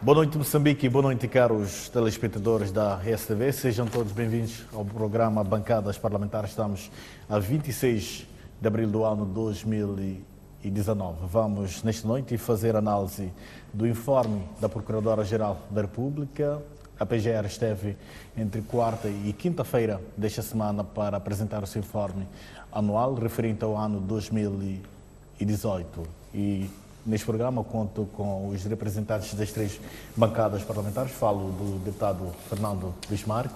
Boa noite, Moçambique, e boa noite, caros telespectadores da RSTV. Sejam todos bem-vindos ao programa Bancadas Parlamentares. Estamos a 26 de abril do ano 2019. Vamos, nesta noite, fazer análise do informe da Procuradora-Geral da República. A PGR esteve entre quarta e quinta-feira desta semana para apresentar o seu informe anual referente ao ano 2018. E neste programa conto com os representantes das três bancadas parlamentares. Falo do deputado Fernando Bismarck.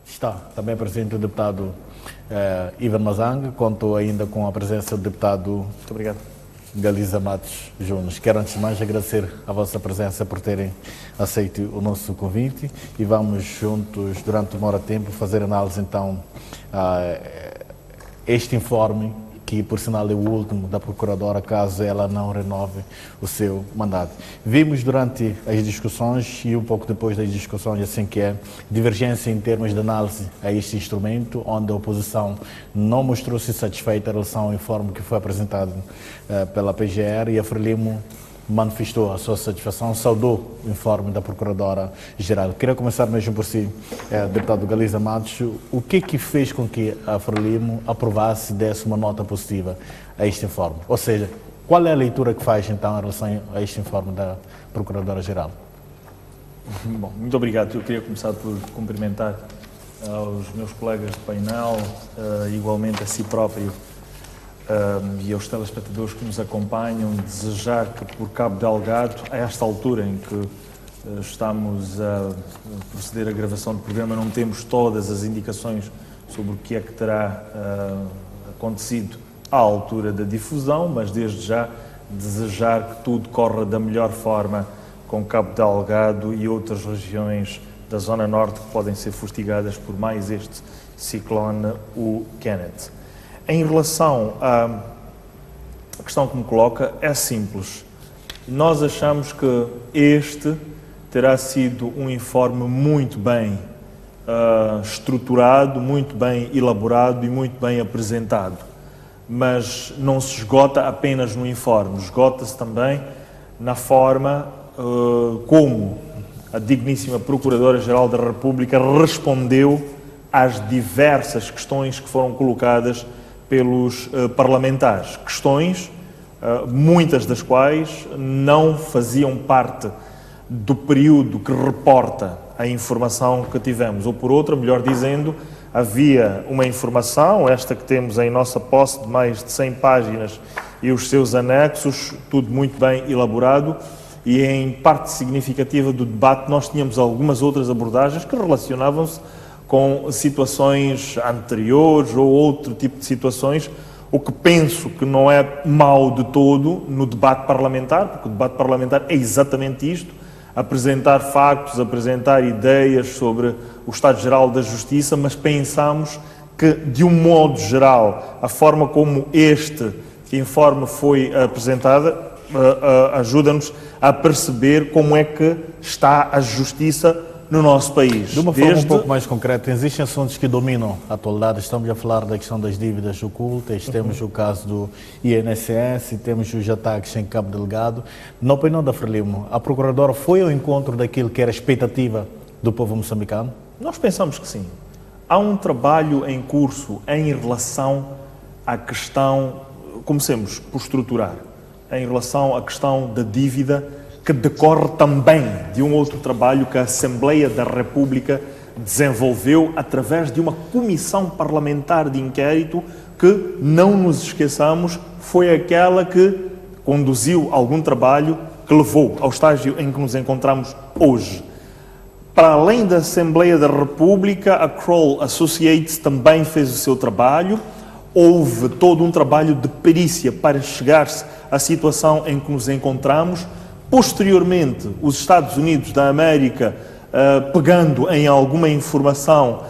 Está também presente o deputado Ivan Mazanga. Conto ainda com a presença do deputado Muito obrigado. Galiza Matos Júnior. Quero antes de mais agradecer a vossa presença por terem aceito o nosso convite e vamos juntos, durante uma hora de tempo, fazer análise então a este informe, que por sinal é o último da Procuradora, caso ela não renove o seu mandato. Vimos durante as discussões e um pouco depois das discussões, assim que é, divergência em termos de análise a este instrumento, onde a oposição não mostrou-se satisfeita em relação ao informe que foi apresentado pela PGR, e a Frelimo manifestou a sua satisfação, saudou o informe da Procuradora-Geral. Queria começar mesmo por si, deputado Galiza Matos. O que fez com que a Frelimo aprovasse e desse uma nota positiva a este informe? Ou seja, qual é a leitura que faz então em relação a este informe da Procuradora-Geral? Bom, muito obrigado. Eu queria começar por cumprimentar aos meus colegas de painel, igualmente a si próprio, e aos telespectadores que nos acompanham, desejar que por Cabo Delgado, a esta altura em que estamos a proceder à gravação do programa, não temos todas as indicações sobre o que é que terá acontecido à altura da difusão, mas desde já desejar que tudo corra da melhor forma com Cabo Delgado e outras regiões da Zona Norte que podem ser fustigadas por mais este ciclone, o Kenneth. Em relação à questão que me coloca, é simples. Nós achamos que este terá sido um informe muito bem estruturado, muito bem elaborado e muito bem apresentado. Mas não se esgota apenas no informe, esgota-se também na forma como a digníssima Procuradora-Geral da República respondeu às diversas questões que foram colocadas pelos parlamentares, questões, muitas das quais não faziam parte do período que reporta a informação que tivemos, ou por outra, melhor dizendo, havia uma informação, esta que temos em nossa posse, de mais de 100 páginas e os seus anexos, tudo muito bem elaborado, e em parte significativa do debate nós tínhamos algumas outras abordagens que relacionavam-se com situações anteriores ou outro tipo de situações, o que penso que não é mau de todo no debate parlamentar, porque o debate parlamentar é exatamente isto, apresentar factos, apresentar ideias sobre o Estado-Geral da Justiça, mas pensamos que, de um modo geral, a forma como este informe foi apresentada ajuda-nos a perceber como é que está a Justiça no nosso país. De uma forma um pouco mais concreta, existem assuntos que dominam a atualidade. Estamos a falar da questão das dívidas ocultas, temos o caso do INSS, temos os ataques em Cabo Delgado. Na opinião da Frelimo, a Procuradora foi ao encontro daquilo que era a expectativa do povo moçambicano? Nós pensamos que sim. Há um trabalho em curso em relação à questão, comecemos por estruturar, em relação à questão da dívida, que decorre também de um outro trabalho que a Assembleia da República desenvolveu através de uma comissão parlamentar de inquérito que, não nos esqueçamos, foi aquela que conduziu algum trabalho que levou ao estágio em que nos encontramos hoje. Para além da Assembleia da República, a Kroll Associates também fez o seu trabalho. Houve todo um trabalho de perícia para chegar-se à situação em que nos encontramos. Posteriormente, os Estados Unidos da América, pegando em alguma informação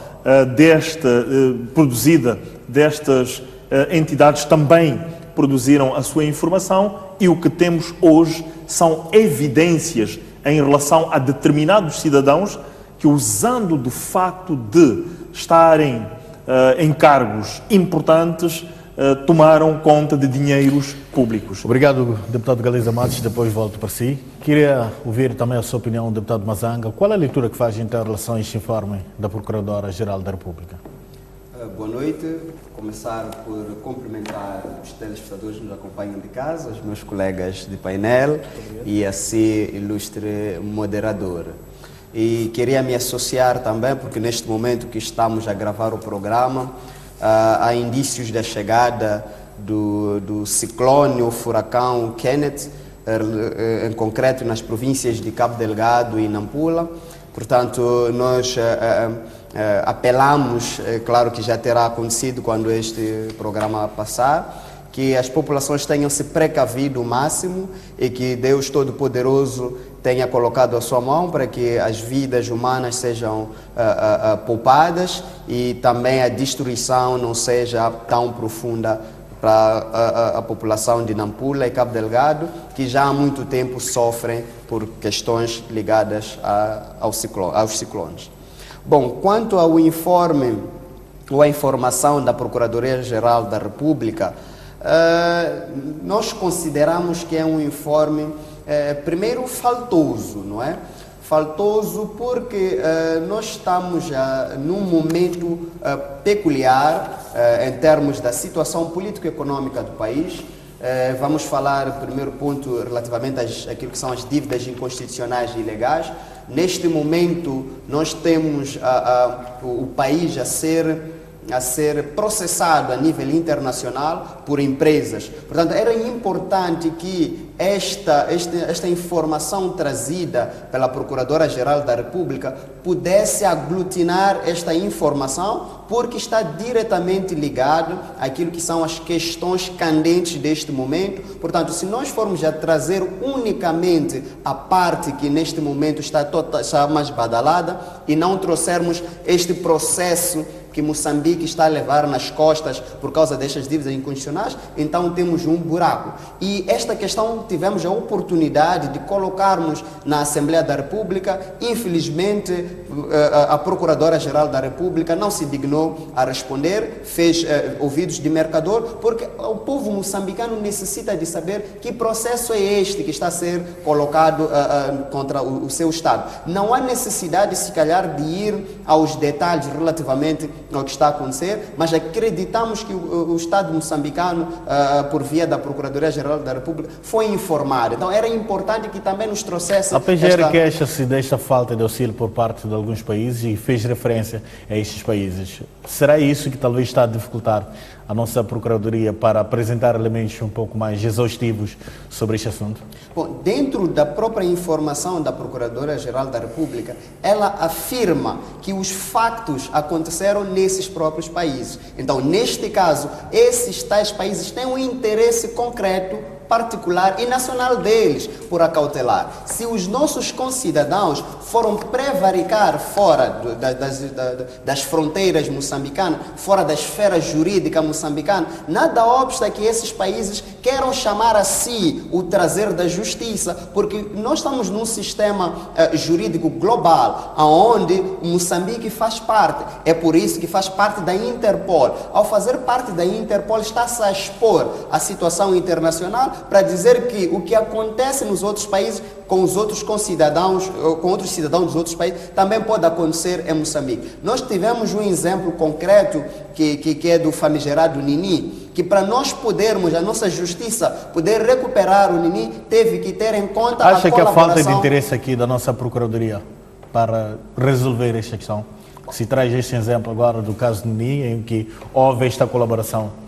produzida destas entidades, também produziram a sua informação, e o que temos hoje são evidências em relação a determinados cidadãos que, usando do facto de estarem em cargos importantes, tomaram conta de dinheiros públicos. Obrigado, deputado Galiza Matos. Depois volto para si. Queria ouvir também a sua opinião, deputado Mazanga. Qual é a leitura que faz então em relação a este informe da Procuradora-Geral da República? Boa noite. Vou começar por cumprimentar os telespectadores que nos acompanham de casa, os meus colegas de painel e assim ilustre moderador. E queria me associar também, porque neste momento que estamos a gravar o programa, há indícios da chegada do ciclone, o furacão Kenneth, em concreto nas províncias de Cabo Delgado e Nampula. Portanto, nós apelamos, claro que já terá acontecido quando este programa passar, que as populações tenham se precavido o máximo e que Deus Todo-Poderoso tenha colocado a sua mão para que as vidas humanas sejam poupadas e também a destruição não seja tão profunda para a população de Nampula e Cabo Delgado, que já há muito tempo sofrem por questões ligadas aos ciclones. Bom, quanto ao informe ou à informação da Procuradoria-Geral da República, nós consideramos que é um informe, primeiro, faltoso, não é? Faltoso porque nós estamos num momento peculiar em termos da situação político-econômica do país. Vamos falar, primeiro ponto, relativamente àquilo que são as dívidas inconstitucionais e ilegais. Neste momento, nós temos o país a ser processado a nível internacional por empresas. Portanto, era importante que esta informação trazida pela Procuradora-Geral da República pudesse aglutinar esta informação, porque está diretamente ligado àquilo que são as questões candentes deste momento. Portanto, se nós formos a trazer unicamente a parte que neste momento está mais badalada e não trouxermos este processo que Moçambique está a levar nas costas por causa destas dívidas incondicionais, então temos um buraco. E esta questão tivemos a oportunidade de colocarmos na Assembleia da República. Infelizmente, a Procuradora-Geral da República não se dignou a responder, fez ouvidos de mercador, porque o povo moçambicano necessita de saber que processo é este que está a ser colocado contra o seu Estado. Não há necessidade, se calhar, de ir aos detalhes relativamente ao que está a acontecer, mas acreditamos que o Estado moçambicano, por via da Procuradoria-Geral da República, foi informado. Então era importante que também nos trouxesse... A PGR queixa-se desta falta de auxílio por parte de alguns países e fez referência a estes países. Será isso que talvez está a dificultar a nossa Procuradoria para apresentar elementos um pouco mais exaustivos sobre este assunto? Bom, dentro da própria informação da Procuradora-Geral da República, ela afirma que os factos aconteceram nesses próprios países. Então, neste caso, esses tais países têm um interesse concreto, particular e nacional deles por acautelar. Se os nossos concidadãos foram prevaricar fora das fronteiras moçambicanas, fora da esfera jurídica moçambicana, nada obsta que esses países queiram chamar a si o trazer da justiça, porque nós estamos num sistema jurídico global, onde Moçambique faz parte. É por isso que faz parte da Interpol. Ao fazer parte da Interpol, está-se a expor a situação internacional para dizer que o que acontece nos outros países com os outros concidadãos, com outros cidadãos dos outros países, também pode acontecer em Moçambique. Nós tivemos um exemplo concreto que é do famigerado Nini, que para nós podermos, a nossa justiça, poder recuperar o Nini, teve que ter em conta Acha a que a falta de colaboração... interesse aqui da nossa Procuradoria para resolver esta questão, se traz este exemplo agora do caso de Nini, em que houve esta colaboração,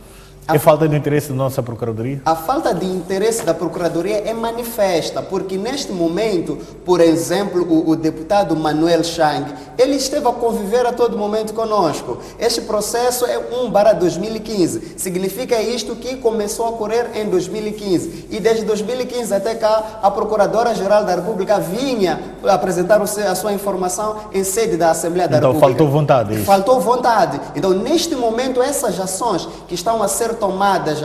é falta de interesse da nossa Procuradoria? A falta de interesse da Procuradoria é manifesta, porque neste momento, por exemplo, o deputado Manuel Chang, ele esteve a conviver a todo momento conosco. Este processo é 1/2015. Significa isto que começou a ocorrer em 2015. E desde 2015 até cá, a Procuradora-Geral da República vinha apresentar a sua informação em sede da Assembleia da República. Então faltou vontade. Faltou vontade. Então, neste momento, essas ações que estão a ser tomadas,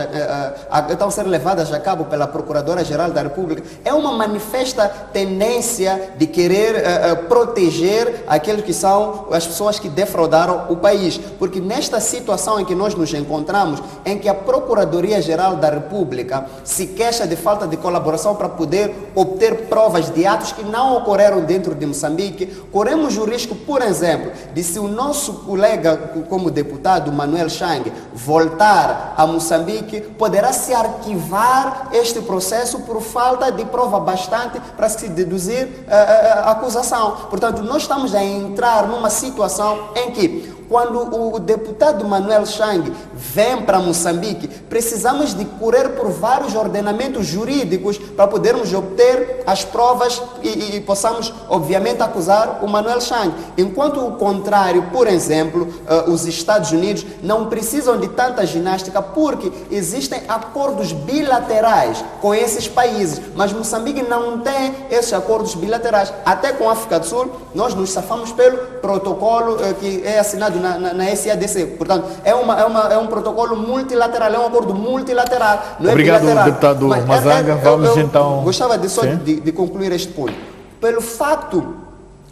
estão a ser levadas a cabo pela Procuradora-Geral da República é uma manifesta tendência de querer proteger aqueles que são as pessoas que defraudaram o país. Porque nesta situação em que nós nos encontramos, em que a Procuradoria-Geral da República se queixa de falta de colaboração para poder obter provas de atos que não ocorreram dentro de Moçambique, corremos o risco, por exemplo, de se o nosso colega como deputado, Manuel Chang, voltar a Moçambique, poderá se arquivar este processo por falta de prova bastante para se deduzir a acusação. Portanto, nós estamos a entrar numa situação em que, quando o deputado Manuel Chang vem para Moçambique, precisamos de correr por vários ordenamentos jurídicos para podermos obter as provas e possamos, obviamente, acusar o Manuel Chang. Enquanto o contrário, por exemplo, os Estados Unidos não precisam de tanta ginástica porque existem acordos bilaterais com esses países, mas Moçambique não tem esses acordos bilaterais. Até com a África do Sul, nós nos safamos pelo protocolo que é assinado na SADC. Portanto, é um protocolo multilateral, é um acordo multilateral. Não Obrigado, é bilateral. deputado Mazanga. Vamos então... Gostava de concluir este ponto. Pelo facto...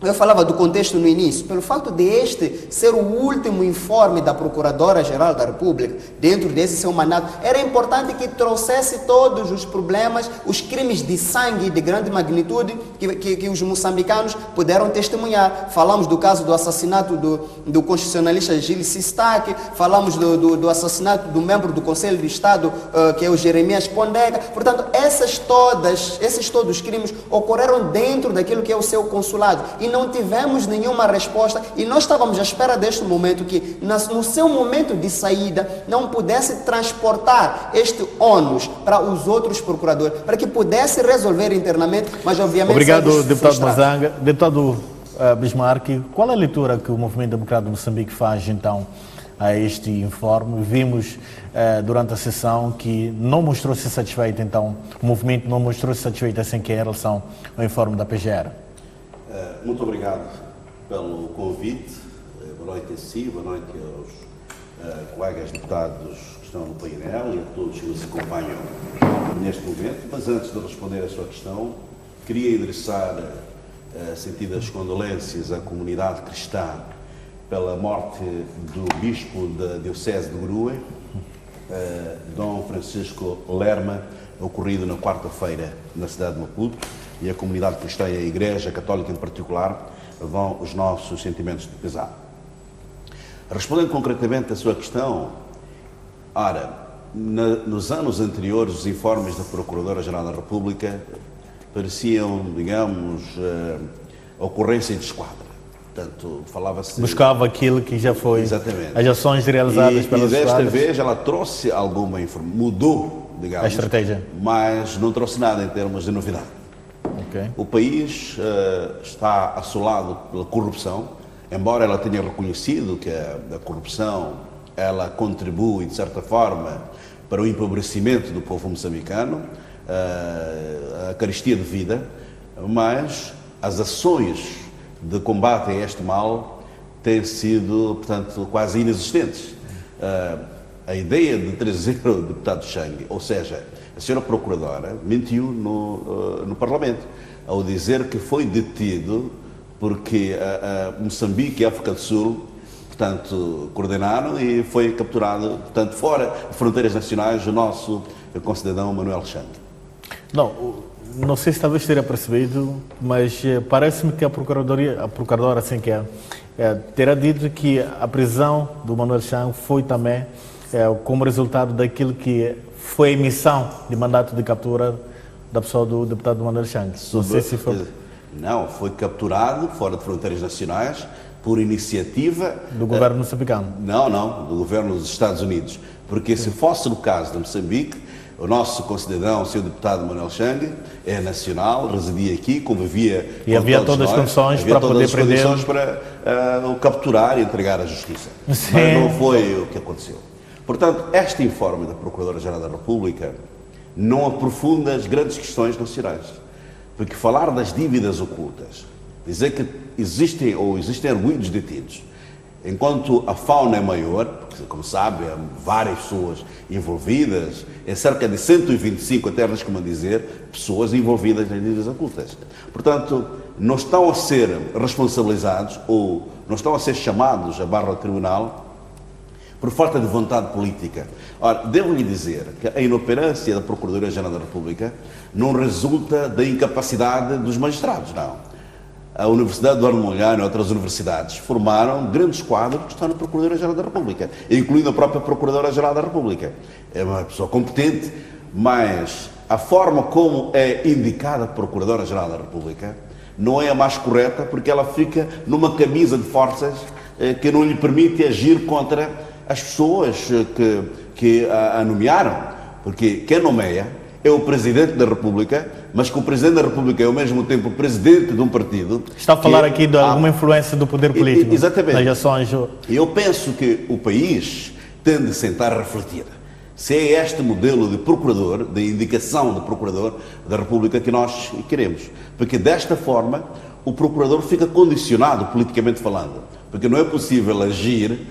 Eu falava do contexto no início, pelo fato de este ser o último informe da Procuradora-Geral da República, dentro desse seu mandato, era importante que trouxesse todos os problemas, os crimes de sangue de grande magnitude que os moçambicanos puderam testemunhar. Falamos do caso do assassinato do constitucionalista Gilles Sistak, falamos do assassinato do membro do Conselho de Estado, que é o Jeremias Pondega. Portanto, esses todos os crimes ocorreram dentro daquilo que é o seu consulado. E não tivemos nenhuma resposta e nós estávamos à espera deste momento que, no seu momento de saída, não pudesse transportar este ônus para os outros procuradores, para que pudesse resolver internamente, mas obviamente... Obrigado, deputado Mazanga. Deputado Bismarck, qual é a leitura que o Movimento Democrático de Moçambique faz, então, a este informe? Vimos durante a sessão que não mostrou-se satisfeito, então, o movimento não mostrou-se satisfeito assim que em relação ao informe da PGR. Muito obrigado pelo convite. Boa noite a si, boa noite aos colegas deputados que estão no painel e a todos que nos acompanham neste momento. Mas antes de responder a sua questão, queria endereçar sentidas condolências à comunidade cristã pela morte do bispo da Diocese de Grue, Dom Francisco Lerma, ocorrido na quarta-feira na cidade de Maputo. E a comunidade cristã e a Igreja Católica em particular vão os nossos sentimentos de pesar. Respondendo concretamente à sua questão, ora, nos anos anteriores os informes da Procuradora-Geral da República pareciam, digamos, ocorrência de esquadra. Portanto, falava-se... Buscava aquilo que já foi... Exatamente. As ações realizadas pelas desta esquadras. vez ela trouxe alguma informação, mudou, digamos, a estratégia, mas não trouxe nada em termos de novidade. Okay. O país está assolado pela corrupção, embora ela tenha reconhecido que a corrupção ela contribui, de certa forma, para o empobrecimento do povo moçambicano, a carestia de vida, mas as ações de combate a este mal têm sido, portanto, quase inexistentes. A ideia de trazer o deputado Chang, ou seja, a senhora Procuradora mentiu no Parlamento ao dizer que foi detido porque Moçambique e África do Sul, portanto, coordenaram e foi capturado, portanto, fora de fronteiras nacionais, o nosso concidadão Manuel Chang. Não sei se talvez teria percebido, mas parece-me que a Procuradora, assim que terá dito que a prisão do Manuel Chang foi também como resultado daquilo que foi a emissão de mandato de captura da pessoa do deputado Manuel Chang. Não sei se foi... Não, foi capturado fora de fronteiras nacionais por iniciativa... Do governo moçambicano? Não, do governo dos Estados Unidos. Porque se fosse no caso de Moçambique, o nosso concidadão, o seu deputado Manuel Chang, é nacional, residia aqui, convivia e havia todas as condições para poder prender... Havia todas as condições para o capturar e entregar à justiça. Sim. Mas não foi o que aconteceu. Portanto, este informe da Procuradora-Geral da República não aprofunda as grandes questões nacionais. Porque falar das dívidas ocultas, dizer que existem arguidos detidos, Enquanto a fauna é maior, porque, como sabe, há várias pessoas envolvidas, é cerca de 125, até arrisco-me a dizer, pessoas envolvidas nas dívidas ocultas. Portanto, não estão a ser responsabilizados ou não estão a ser chamados a barra ao tribunal por falta de vontade política. Ora, devo-lhe dizer que a inoperância da Procuradoria-Geral da República não resulta da incapacidade dos magistrados, não. A Universidade de Eduardo Mondlane e outras universidades formaram grandes quadros que estão na Procuradoria-Geral da República, incluindo a própria Procuradora-Geral da República. É uma pessoa competente, mas a forma como é indicada a Procuradora-Geral da República não é a mais correta, porque ela fica numa camisa de forças que não lhe permite agir contra as pessoas que a nomearam. Porque quem nomeia é o Presidente da República, mas que o Presidente da República é ao mesmo tempo o Presidente de um partido. Está a falar aqui de alguma influência do poder político. Exatamente. Nas ações. Eu penso que o país tem de sentar a refletir se é este modelo de procurador, de indicação de procurador da República que nós queremos. Porque desta forma o procurador fica condicionado politicamente falando. Porque não é possível agir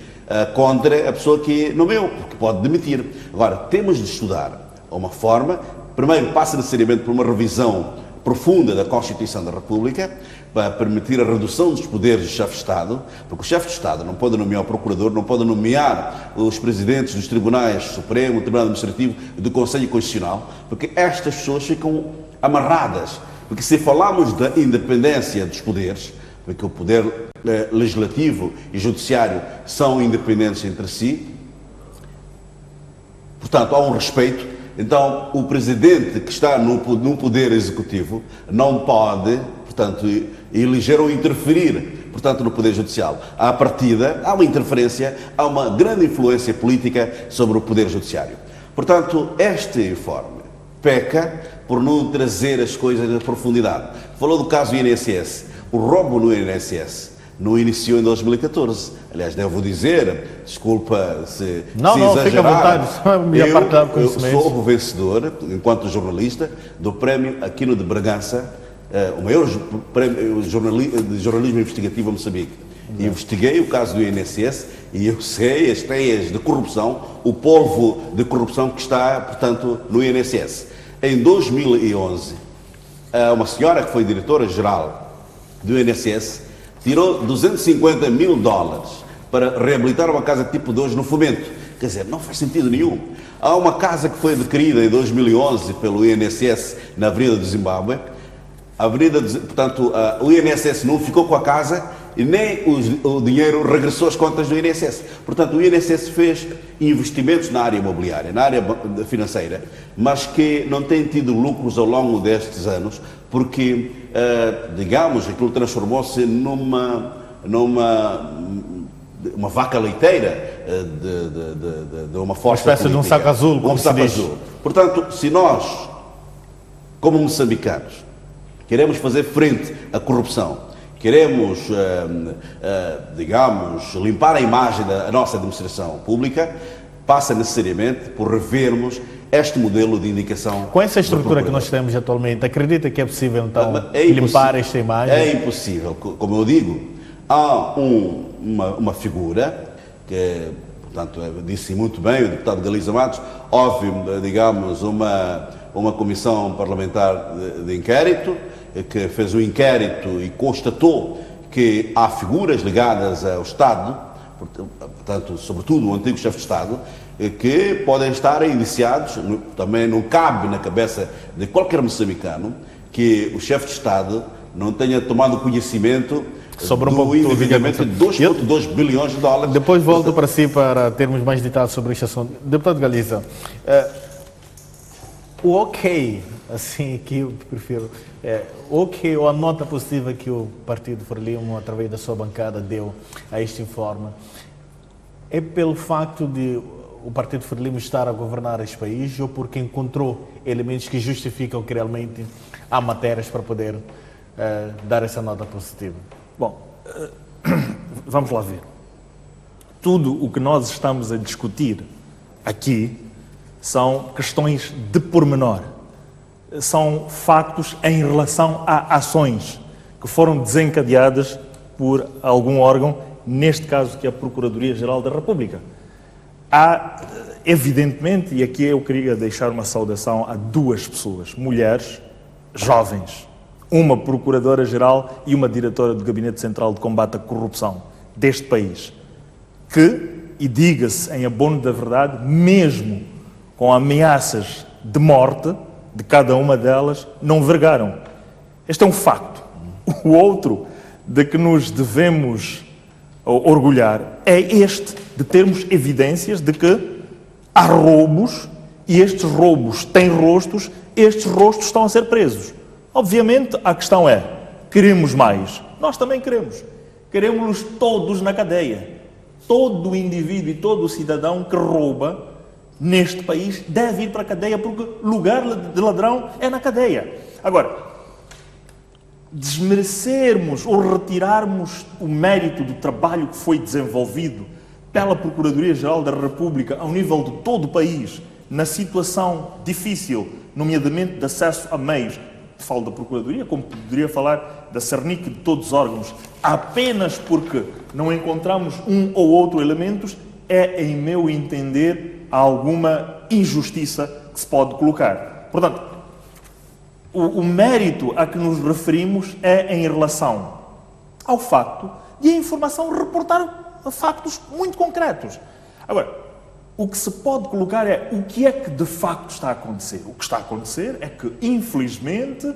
contra a pessoa que nomeou, porque pode demitir. Agora, temos de estudar uma forma, primeiro passa necessariamente por uma revisão profunda da Constituição da República, para permitir a redução dos poderes do chefe de Estado, porque o chefe de Estado não pode nomear o procurador, não pode nomear os presidentes dos tribunais Supremo, Tribunal Administrativo e do Conselho Constitucional, porque estas pessoas ficam amarradas. Porque se falamos da independência dos poderes, porque o poder legislativo e judiciário são independentes entre si, portanto há um respeito. Então, o presidente que está no poder executivo não pode, portanto, eleger ou interferir, portanto, no poder judicial. À partida, há uma interferência, há uma grande influência política sobre o poder judiciário. Portanto, este informe peca por não trazer as coisas na profundidade. Falou do caso do INSS. O roubo no INSS não iniciou em 2014. Aliás, devo dizer, desculpa se exagerar, fica à vontade, eu sou o vencedor, enquanto jornalista, do prémio Aquino de Bragança, o maior prémio de jornalismo investigativo a Moçambique. Investiguei o caso do INSS e eu sei as teias de corrupção, o polvo de corrupção que está, portanto, no INSS. Em 2011, uma senhora que foi diretora-geral do INSS tirou $250 mil para reabilitar uma casa tipo de hoje no Fomento. Quer dizer, não faz sentido nenhum. Há uma casa que foi adquirida em 2011 pelo INSS na Avenida do Zimbábue. Portanto, o INSS não ficou com a casa e nem o dinheiro regressou às contas do INSS. Portanto, o INSS fez investimentos na área imobiliária, na área financeira, mas que não têm tido lucros ao longo destes anos, porque, digamos, aquilo transformou-se numa vaca leiteira de uma força uma espécie política, de um saco azul, como se diz. Portanto, se nós, como moçambicanos, queremos fazer frente à corrupção, queremos, digamos, limpar a imagem da nossa administração pública, passa necessariamente por revermos este modelo de indicação. Com essa estrutura que nós temos atualmente, acredita que é possível, então, limpar esta imagem? É impossível. Como eu digo, há uma figura que, portanto, disse muito bem o deputado Galiza Matos, houve, digamos, uma comissão parlamentar de inquérito, que fez um inquérito e constatou que há figuras ligadas ao Estado, portanto, sobretudo o antigo chefe de Estado, que podem estar indiciados. Também não cabe na cabeça de qualquer moçambicano que o chefe de Estado não tenha tomado conhecimento sobre do endividamento de $2,2 bilhões. Depois volto para si para termos mais detalhes sobre este assunto. Deputado Galiza, o ok, assim que eu prefiro, ok, ou a nota positiva que o Partido Frelimo, através da sua bancada, deu a este informe, é pelo facto de o Partido Frelimo estar a governar este país ou porque encontrou elementos que justificam que realmente há matérias para poder dar essa nota positiva? Bom, vamos lá ver. Tudo o que nós estamos a discutir aqui são questões de pormenor. São factos em relação a ações que foram desencadeadas por algum órgão neste caso que é a Procuradoria-Geral da República. Há, evidentemente, e aqui eu queria deixar uma saudação a duas pessoas, mulheres, jovens, uma Procuradora-Geral e uma Diretora do Gabinete Central de Combate à Corrupção deste país, que, e diga-se em abono da verdade, mesmo com ameaças de morte de cada uma delas, não vergaram. Este é um facto. O outro de que nos devemos orgulhar é este, de termos evidências de que há roubos e estes roubos têm rostos, estes rostos estão a ser presos. Obviamente, a questão é, queremos mais? Nós também queremos. Queremos-los todos na cadeia. Todo indivíduo e todo cidadão que rouba neste país deve ir para a cadeia, porque lugar de ladrão é na cadeia. Agora, desmerecermos ou retirarmos o mérito do trabalho que foi desenvolvido pela Procuradoria-Geral da República ao nível de todo o país, na situação difícil, nomeadamente de acesso a meios, falo da Procuradoria, como poderia falar da Cernic e de todos os órgãos, apenas porque não encontramos um ou outro elementos, é, em meu entender, alguma injustiça que se pode colocar. Portanto, o mérito a que nos referimos é em relação ao facto de a informação reportar factos muito concretos. Agora, o que se pode colocar é o que é que de facto está a acontecer. O que está a acontecer é que, infelizmente,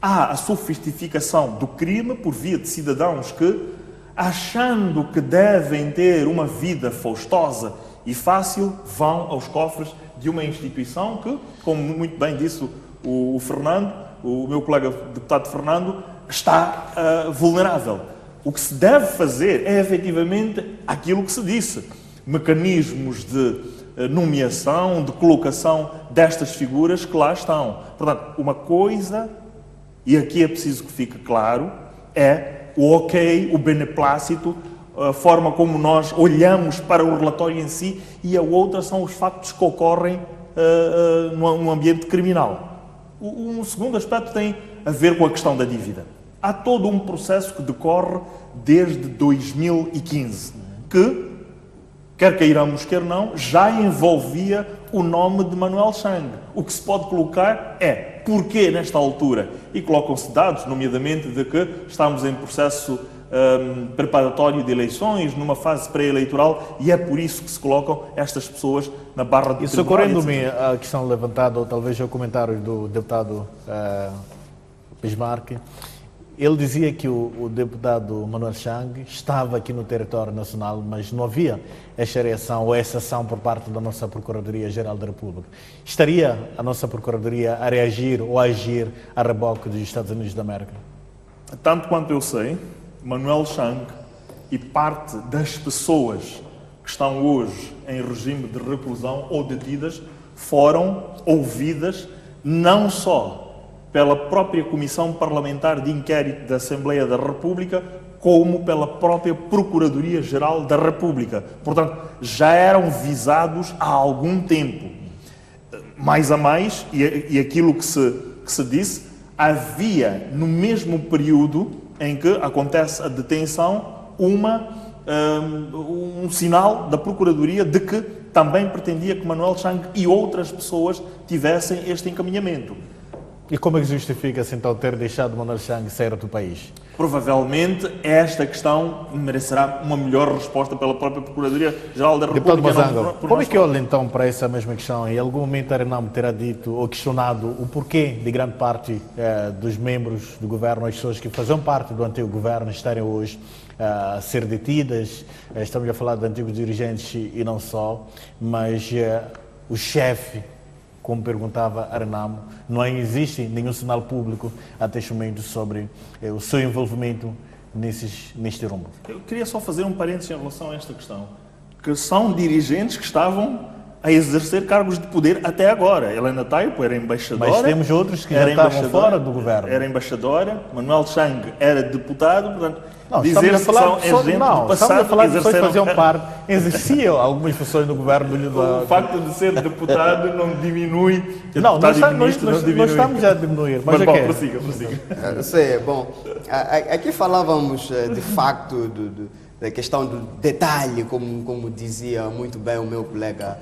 há a sofisticação do crime por via de cidadãos que, achando que devem ter uma vida faustosa e fácil, vão aos cofres de uma instituição que, como muito bem disse o Fernando, o meu colega deputado Fernando, está vulnerável. O que se deve fazer é, efetivamente, aquilo que se disse. Mecanismos de nomeação, de colocação destas figuras que lá estão. Portanto, uma coisa, e aqui é preciso que fique claro, é o ok, o beneplácito, a forma como nós olhamos para o relatório em si, e a outra são os factos que ocorrem num ambiente criminal. Um segundo aspecto tem a ver com a questão da dívida. Há todo um processo que decorre desde 2015, que, quer queiramos, quer não, já envolvia o nome de Manuel Chang. O que se pode colocar é porquê nesta altura? E colocam-se dados, nomeadamente de que estamos em processo preparatório de eleições, numa fase pré-eleitoral, e é por isso que se colocam estas pessoas na barra de tribunal. E socorrendo-me a questão levantada, ou talvez o comentário do deputado Bismarck, ele dizia que o deputado Manuel Chang estava aqui no território nacional, mas não havia esta reação ou essa ação por parte da nossa Procuradoria-Geral da República. Estaria a nossa Procuradoria a reagir ou a agir a reboque dos Estados Unidos da América? Tanto quanto eu sei, Manuel Chang e parte das pessoas que estão hoje em regime de reclusão ou detidas foram ouvidas não só pela própria Comissão Parlamentar de Inquérito da Assembleia da República, como pela própria Procuradoria-Geral da República. Portanto, já eram visados há algum tempo. Mais a mais, e aquilo que se disse, havia no mesmo período em que acontece a detenção um sinal da Procuradoria de que também pretendia que Manuel Chang e outras pessoas tivessem este encaminhamento. E como é que justifica-se então ter deixado Manuel Chang sair do país? Provavelmente esta questão merecerá uma melhor resposta pela própria Procuradoria-Geral da República. Deputado Mazanga, como é que olha então para essa mesma questão? Em algum momento a Renamo terá dito ou questionado o porquê de grande parte dos membros do governo, as pessoas que faziam parte do antigo governo, estarem hoje a ser detidas? Estamos a falar de antigos dirigentes e não só, mas o chefe, como perguntava a Renamo, não existe nenhum sinal público até este momento sobre o seu envolvimento neste rumo. Eu queria só fazer um parênteses em relação a esta questão, que são dirigentes que estavam a exercer cargos de poder até agora. Helena Taipo era embaixadora. Mas temos outros que já estavam fora do governo. Era embaixadora, Manuel Chang era deputado, portanto, não, dizer que são exemplos do passado, estamos a falar de pessoas que faziam parte, exerciam algumas funções no governo. O facto de ser deputado não diminui. Não estamos a diminuir. Mas bom, prossiga. Sim, bom, aqui falávamos de facto da questão do detalhe, como dizia muito bem o meu colega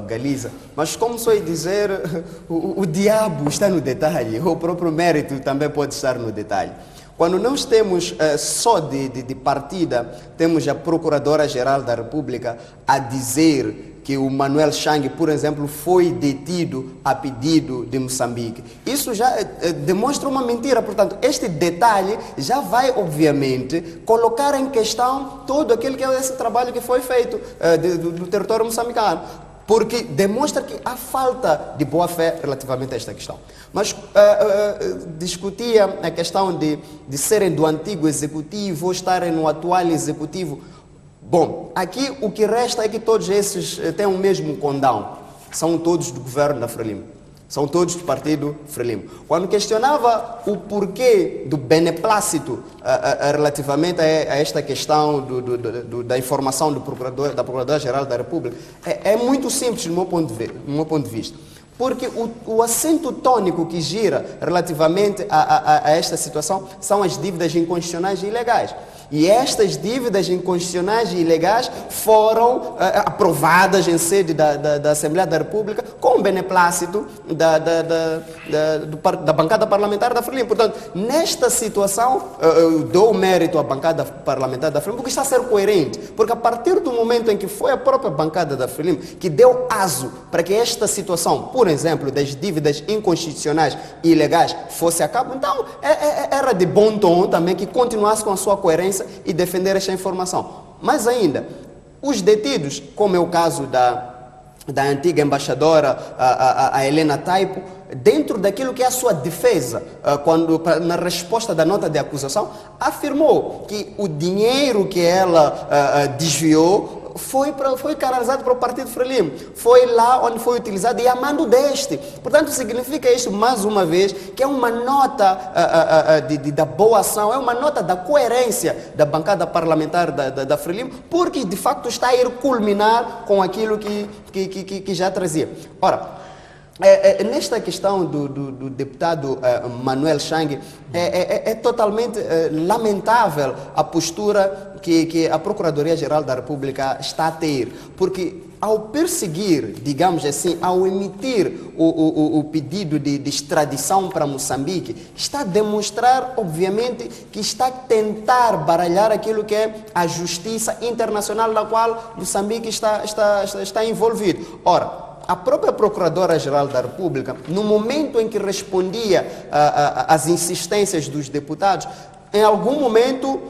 Galiza. Mas como só ia dizer, o diabo está no detalhe, o próprio mérito também pode estar no detalhe. Quando nós temos só de partida, temos a Procuradora-Geral da República a dizer que o Manuel Chang, por exemplo, foi detido a pedido de Moçambique. Isso já demonstra uma mentira. Portanto, este detalhe já vai, obviamente, colocar em questão todo aquele que é esse trabalho que foi feito do território moçambicano. Porque demonstra que há falta de boa-fé relativamente a esta questão. Mas discutia a questão de serem do antigo executivo ou estarem no atual executivo. Bom, aqui o que resta é que todos esses têm o mesmo condão. São todos do governo da Frelimo. São todos do partido Frelimo. Quando questionava o porquê do beneplácito relativamente a esta questão da informação da Procuradora-Geral da República, é muito simples do meu ponto de vista. Porque o acento tônico que gira relativamente a esta situação são as dívidas inconstitucionais e ilegais. E estas dívidas inconstitucionais e ilegais foram aprovadas em sede da Assembleia da República com o beneplácito da bancada parlamentar da Frelimo. Portanto, nesta situação, eu dou o mérito à bancada parlamentar da Frelimo porque está a ser coerente. Porque a partir do momento em que foi a própria bancada da Frelimo que deu aso para que esta situação, por exemplo, das dívidas inconstitucionais e ilegais fosse a cabo, então era de bom tom também que continuasse com a sua coerência e defender esta informação. Mas ainda, os detidos, como é o caso da antiga embaixadora, a Helena Taipo, dentro daquilo que é a sua defesa, na resposta da nota de acusação, afirmou que o dinheiro que ela desviou foi canalizado para o Partido Frelimo. Foi lá onde foi utilizado e a mando deste. Portanto, significa isso, mais uma vez, que é uma nota da boa ação, é uma nota da coerência da bancada parlamentar da Frelimo, porque, de facto, está a ir culminar com aquilo que já trazia. Ora, nesta questão do deputado Manuel Chang, é totalmente lamentável a postura que a Procuradoria-Geral da República está a ter, porque ao perseguir, digamos assim, ao emitir o pedido de extradição para Moçambique, está a demonstrar, obviamente, que está a tentar baralhar aquilo que é a justiça internacional na qual Moçambique está envolvido. Ora, a própria Procuradora-Geral da República, no momento em que respondia às insistências dos deputados, em algum momento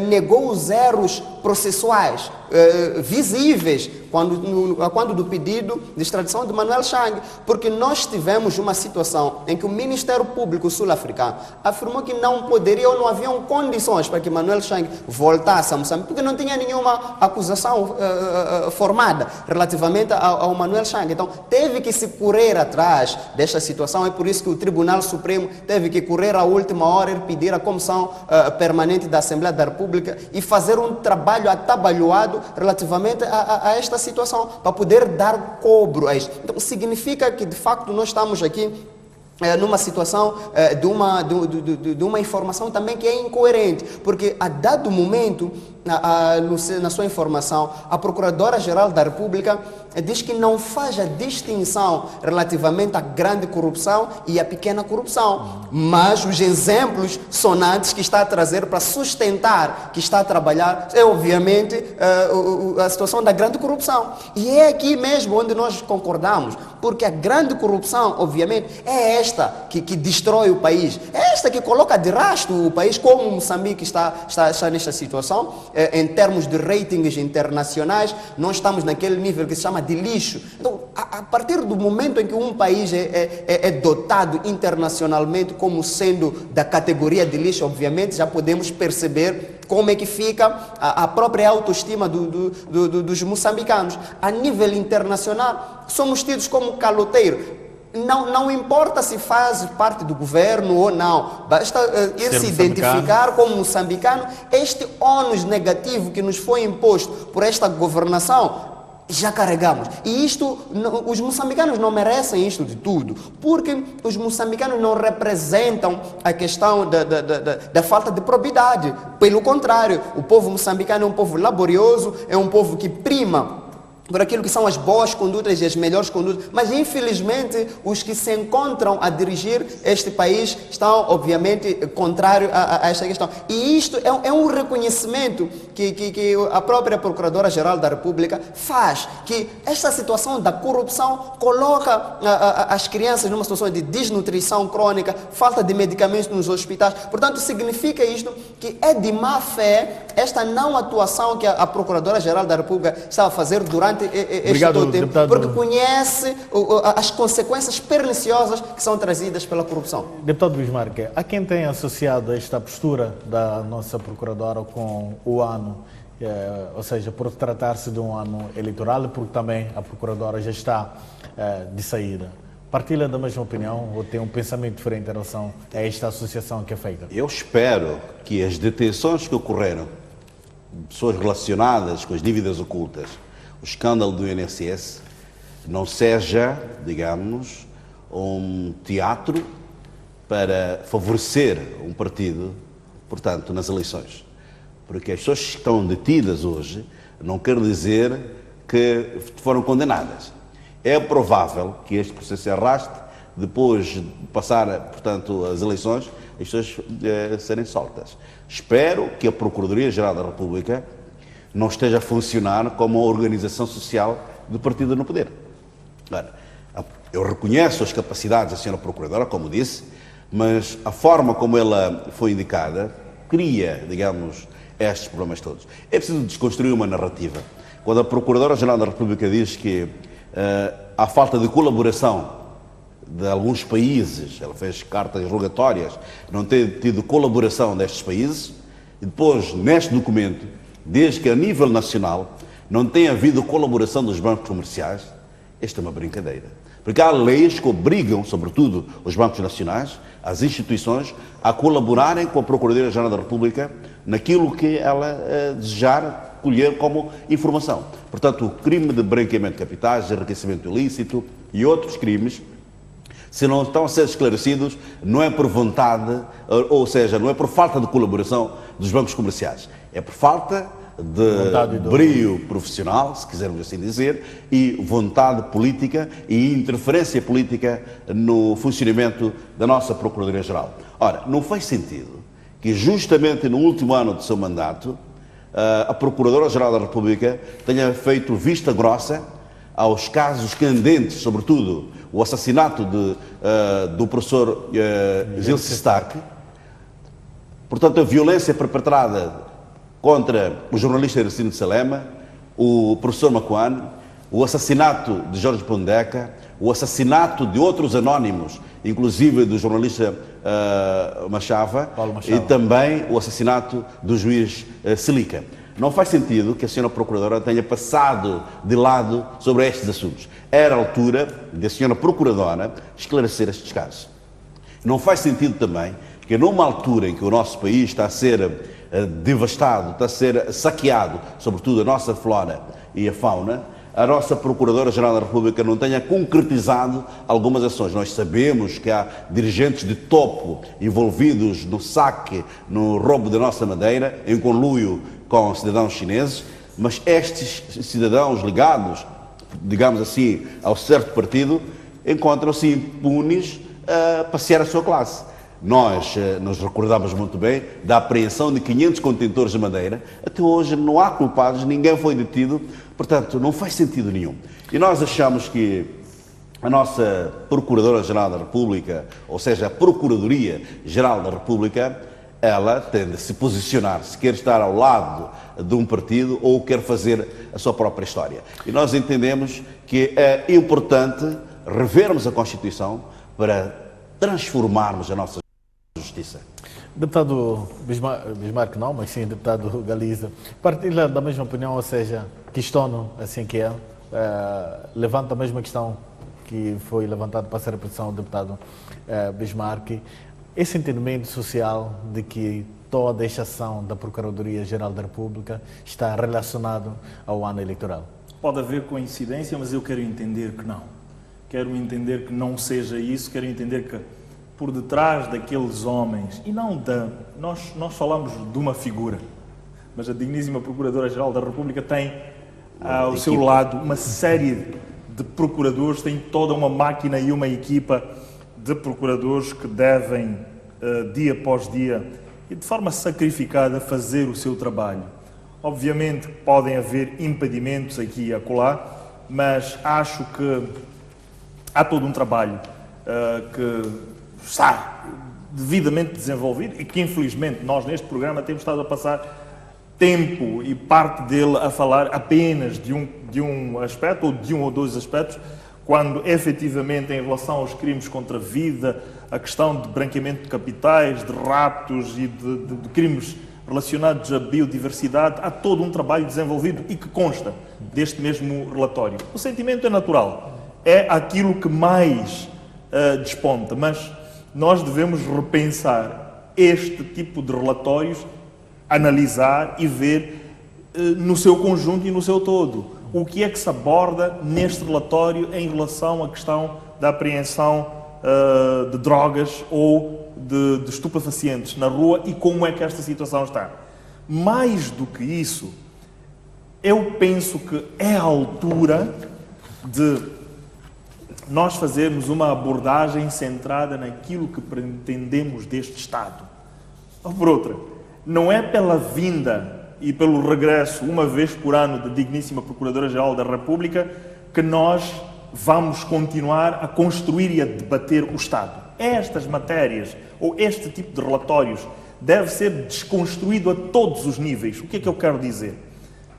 negou os erros processuais visíveis quando do pedido de extradição de Manuel Chang, porque nós tivemos uma situação em que o Ministério Público sul-africano afirmou que não poderia ou não haviam condições para que Manuel Chang voltasse a Moçambique, porque não tinha nenhuma acusação formada relativamente ao Manuel Chang. Então, teve que se correr atrás desta situação, é por isso que o Tribunal Supremo teve que correr à última hora e pedir a Comissão Permanente da Assembleia da República e fazer um trabalho atabalhoado relativamente a esta situação, para poder dar cobro a isto. Então, significa que, de facto, nós estamos aqui numa situação de uma informação também que é incoerente, porque a dado momento, na sua informação, a Procuradora-Geral da República diz que não faz a distinção relativamente à grande corrupção e à pequena corrupção, mas os exemplos sonantes que está a trazer para sustentar que está a trabalhar é obviamente a situação da grande corrupção. E é aqui mesmo onde nós concordamos, porque a grande corrupção, obviamente, é esta que destrói o país, é esta que coloca de rastro o país, como Moçambique está nesta situação. Em termos de ratings internacionais, nós estamos naquele nível que se chama de lixo. Então, a partir do momento em que um país é dotado internacionalmente como sendo da categoria de lixo, obviamente já podemos perceber como é que fica a própria autoestima dos moçambicanos. A nível internacional, somos tidos como caloteiro. Não importa se faz parte do governo ou não, basta se identificar como moçambicano. Este ônus negativo que nos foi imposto por esta governação já carregamos. E isto, os moçambicanos não merecem isto de tudo, porque os moçambicanos não representam a questão da falta de probidade. Pelo contrário, o povo moçambicano é um povo laborioso, é um povo que prima por aquilo que são as boas condutas e as melhores condutas, mas infelizmente os que se encontram a dirigir este país estão obviamente contrários a esta questão. E isto é um reconhecimento que a própria Procuradora-Geral da República faz, que esta situação da corrupção coloca as crianças numa situação de desnutrição crônica, falta de medicamentos nos hospitais. Portanto, significa isto que é de má fé esta não atuação que a Procuradora-Geral da República estava a fazer durante este todo tempo, porque conhece as consequências perniciosas que são trazidas pela corrupção. Deputado Bismarck, há quem tenha associado esta postura da nossa Procuradora com o ano, ou seja, por tratar-se de um ano eleitoral e porque também a Procuradora já está de saída. Partilha da mesma opinião ou tem um pensamento diferente em relação a esta associação que é feita? Eu espero que as detenções que ocorreram, pessoas relacionadas com as dívidas ocultas, o escândalo do INSS, não seja, digamos, um teatro para favorecer um partido, portanto, nas eleições. Porque as pessoas que estão detidas hoje não quer dizer que foram condenadas. É provável que este processo se arraste depois de passar, portanto, as eleições, as pessoas serem soltas. Espero que a Procuradoria-Geral da República não esteja a funcionar como uma organização social do partido no poder. Agora, eu reconheço as capacidades da senhora Procuradora, como disse, mas a forma como ela foi indicada cria, digamos, estes problemas todos. É preciso desconstruir uma narrativa. Quando a Procuradora-Geral da República diz que há falta de colaboração de alguns países, ela fez cartas rogatórias, não ter tido colaboração destes países, e depois, neste documento, desde que a nível nacional não tem havido colaboração dos bancos comerciais, esta é uma brincadeira. Porque há leis que obrigam, sobretudo, os bancos nacionais, as instituições, a colaborarem com a Procuradoria-Geral da República naquilo que ela desejar colher como informação. Portanto, o crime de branqueamento de capitais, enriquecimento ilícito e outros crimes, se não estão a ser esclarecidos, não é por vontade, ou seja, não é por falta de colaboração dos bancos comerciais, é por falta de brio profissional, se quisermos assim dizer, e vontade política e interferência política no funcionamento da nossa Procuradoria-Geral. Ora, não faz sentido que justamente no último ano do seu mandato a Procuradora-Geral da República tenha feito vista grossa aos casos candentes, sobretudo o assassinato do professor Gil Sistak, portanto a violência perpetrada contra o jornalista Ercino de Salema, o professor Macuane, o assassinato de Jorge Pondeca, o assassinato de outros anónimos, inclusive do jornalista Machava, e também o assassinato do juiz Selica. Não faz sentido que a senhora Procuradora tenha passado de lado sobre estes assuntos. Era a altura da senhora Procuradora esclarecer estes casos. Não faz sentido também que numa altura em que o nosso país está a ser devastado, está a ser saqueado, sobretudo a nossa flora e a fauna, a nossa Procuradora-Geral da República não tenha concretizado algumas ações. Nós sabemos que há dirigentes de topo envolvidos no saque, no roubo da nossa madeira, em conluio com cidadãos chineses, mas estes cidadãos ligados, digamos assim, ao certo partido, encontram-se impunes a passear a sua classe. Nós nos recordamos muito bem da apreensão de 500 contentores de madeira. Até hoje não há culpados, ninguém foi detido, portanto não faz sentido nenhum. E nós achamos que a nossa Procuradora-Geral da República, ou seja, a Procuradoria-Geral da República, ela tem de se posicionar, se quer estar ao lado de um partido ou quer fazer a sua própria história. E nós entendemos que é importante revermos a Constituição para transformarmos a nossa justiça. Deputado Bismarck não, mas sim deputado Galiza, partilha da mesma opinião, ou seja, questiono assim que levanta a mesma questão que foi levantada para essa repetição do deputado Bismarck, esse entendimento social de que toda esta ação da Procuradoria-Geral da República está relacionado ao ano eleitoral? pode haver coincidência, mas eu quero entender que não. Quero entender que não seja isso, quero entender que por detrás daqueles homens, e não nós falamos de uma figura, mas a digníssima Procuradora-Geral da República tem ao seu lado uma série de procuradores, tem toda uma máquina e uma equipa de procuradores que devem, dia após dia, e de forma sacrificada, fazer o seu trabalho. Obviamente podem haver impedimentos aqui e acolá, mas acho que há todo um trabalho que está devidamente desenvolvido e que, infelizmente, nós neste programa temos estado a passar tempo e parte dele a falar apenas de um aspecto ou de um ou dois aspectos, quando efetivamente em relação aos crimes contra a vida, a questão de branqueamento de capitais, de raptos e de crimes relacionados à biodiversidade, há todo um trabalho desenvolvido e que consta deste mesmo relatório. O sentimento é natural, é aquilo que mais desponta, mas nós devemos repensar este tipo de relatórios, analisar e ver no seu conjunto e no seu todo. O que é que se aborda neste relatório em relação à questão da apreensão de drogas ou de estupefacientes na rua e como é que esta situação está. Mais do que isso, eu penso que é a altura de nós fazermos uma abordagem centrada naquilo que pretendemos deste Estado. Ou por outra, não é pela vinda e pelo regresso, uma vez por ano, da digníssima Procuradora-Geral da República que nós vamos continuar a construir e a debater o Estado. Estas matérias, ou este tipo de relatórios, deve ser desconstruído a todos os níveis. O que é que eu quero dizer?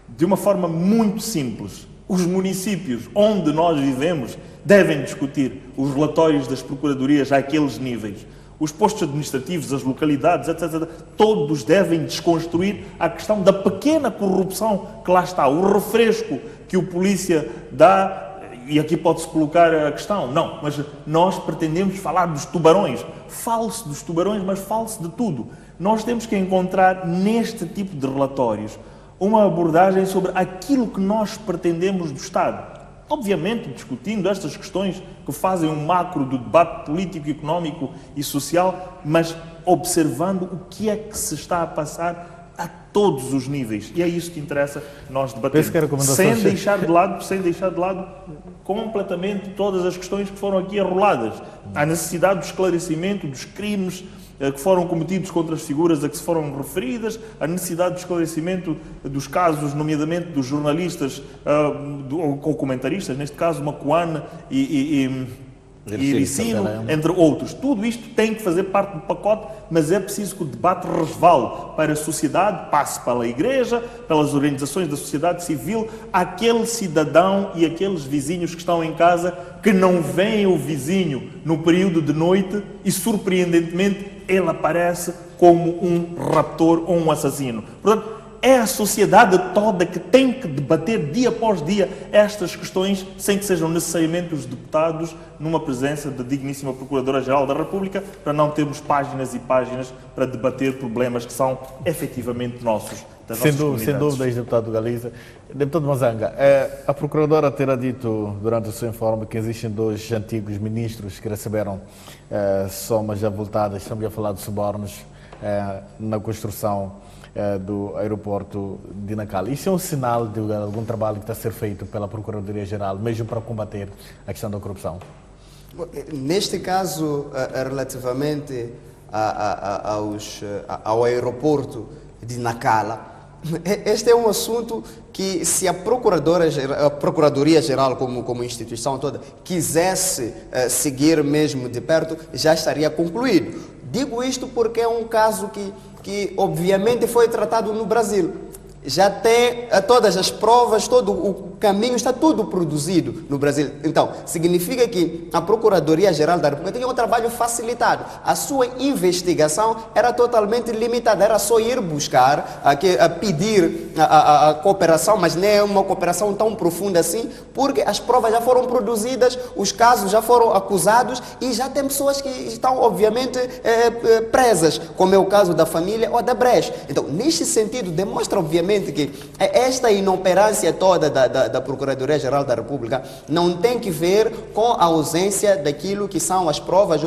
De uma forma muito simples, os municípios onde nós vivemos devem discutir os relatórios das procuradorias àqueles níveis. Os postos administrativos, as localidades, etc., todos devem desconstruir a questão da pequena corrupção que lá está, o refresco que o polícia dá, e aqui pode-se colocar a questão, não, mas nós pretendemos falar dos tubarões. Fale-se dos tubarões, mas fale-se de tudo. Nós temos que encontrar neste tipo de relatórios uma abordagem sobre aquilo que nós pretendemos do Estado. Obviamente, discutindo estas questões que fazem um macro do debate político, económico e social, mas observando o que é que se está a passar a todos os níveis. E é isso que interessa nós debatermos. Sem deixar de lado completamente todas as questões que foram aqui arroladas. A necessidade do esclarecimento dos crimes que foram cometidos contra as figuras a que se foram referidas, a necessidade de esclarecimento dos casos, nomeadamente dos jornalistas ou comentaristas, neste caso Macuana e Iricino, entre outros. Tudo isto tem que fazer parte do pacote, mas é preciso que o debate resvale para a sociedade, passe pela Igreja, pelas organizações da sociedade civil, aquele cidadão e aqueles vizinhos que estão em casa que não veem o vizinho no período de noite e, surpreendentemente, ele aparece como um raptor ou um assassino. Portanto, é a sociedade toda que tem que debater dia após dia estas questões, sem que sejam necessariamente os deputados numa presença da digníssima Procuradora-Geral da República, para não termos páginas e páginas para debater problemas que são efetivamente nossos. Sem dúvida, ex-deputado Galiza. Deputado Mazanga, a Procuradora terá dito durante o seu informe que existem dois antigos ministros que receberam somas avultadas, estamos a falar de subornos, na construção do aeroporto de Nacala. Isso é um sinal de algum trabalho que está a ser feito pela Procuradoria-Geral, mesmo para combater a questão da corrupção? Neste caso, relativamente ao aeroporto de Nacala, este é um assunto que, se a Procuradoria-Geral, como instituição toda, quisesse seguir mesmo de perto, já estaria concluído. Digo isto porque é um caso que obviamente foi tratado no Brasil. Já tem todas as provas, todo o caminho, está tudo produzido no Brasil. Então, significa que a Procuradoria-Geral da República tinha um trabalho facilitado. A sua investigação era totalmente limitada, era só ir buscar, a pedir a cooperação, mas não é uma cooperação tão profunda assim, porque as provas já foram produzidas, os casos já foram acusados e já tem pessoas que estão, obviamente, presas, como é o caso da família Odebrecht. Então, neste sentido, demonstra, obviamente, que esta inoperância toda da da Procuradoria-Geral da República não tem que ver com a ausência daquilo que são as provas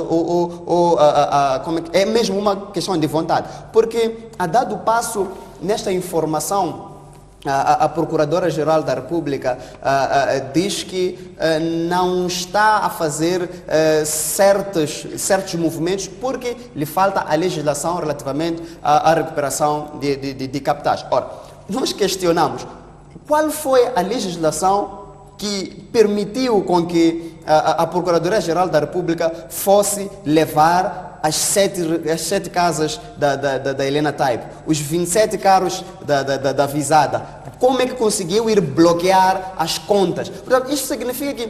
é mesmo uma questão de vontade. Porque, a dado passo nesta informação, a Procuradora-Geral da República diz que não está a fazer certos movimentos porque lhe falta a legislação relativamente à recuperação de capitais. Ora, nós questionamos qual foi a legislação que permitiu com que a Procuradoria-Geral da República fosse levar as sete casas da Helena Taibo, os 27 carros da Visada. Como é que conseguiu ir bloquear as contas? Portanto, isto significa que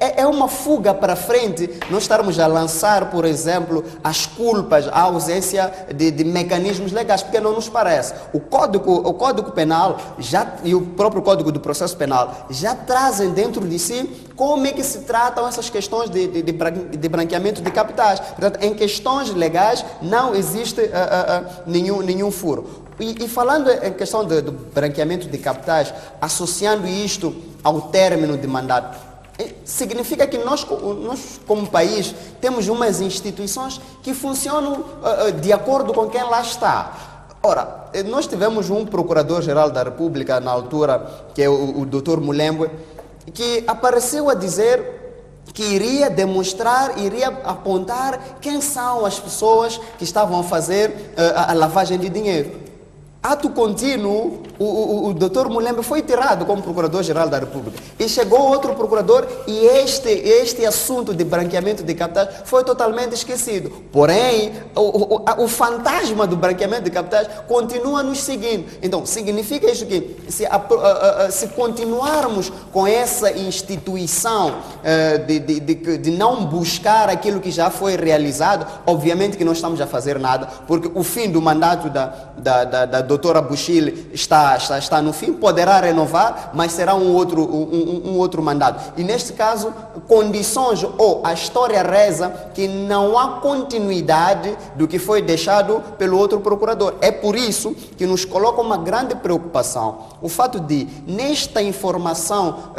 é uma fuga para frente nós estarmos a lançar, por exemplo, as culpas à ausência de mecanismos legais, porque não nos parece. O Código Penal e o próprio Código do Processo Penal já trazem dentro de si como é que se tratam essas questões de branqueamento de capitais. Portanto, em questões legais não existe nenhum furo. E falando em questão do branqueamento de capitais, associando isto ao término de mandato, significa que nós como país, temos umas instituições que funcionam de acordo com quem lá está. Ora, nós tivemos um Procurador-Geral da República na altura, que é o Dr. Mulembwe, que apareceu a dizer que iria demonstrar, iria apontar quem são as pessoas que estavam a fazer a lavagem de dinheiro. Ato contínuo, o Dr. Mulembwe foi tirado como Procurador-Geral da República e chegou outro procurador e este assunto de branqueamento de capitais foi totalmente esquecido. Porém, o fantasma do branqueamento de capitais continua nos seguindo. Então, significa isso que se continuarmos com essa instituição de não buscar aquilo que já foi realizado, obviamente que não estamos a fazer nada, porque o fim do mandato da doutora Bushili está no fim, poderá renovar, mas será um outro mandato. E neste caso, condições ou a história reza que não há continuidade do que foi deixado pelo outro procurador. É por isso que nos coloca uma grande preocupação o fato de, nesta informação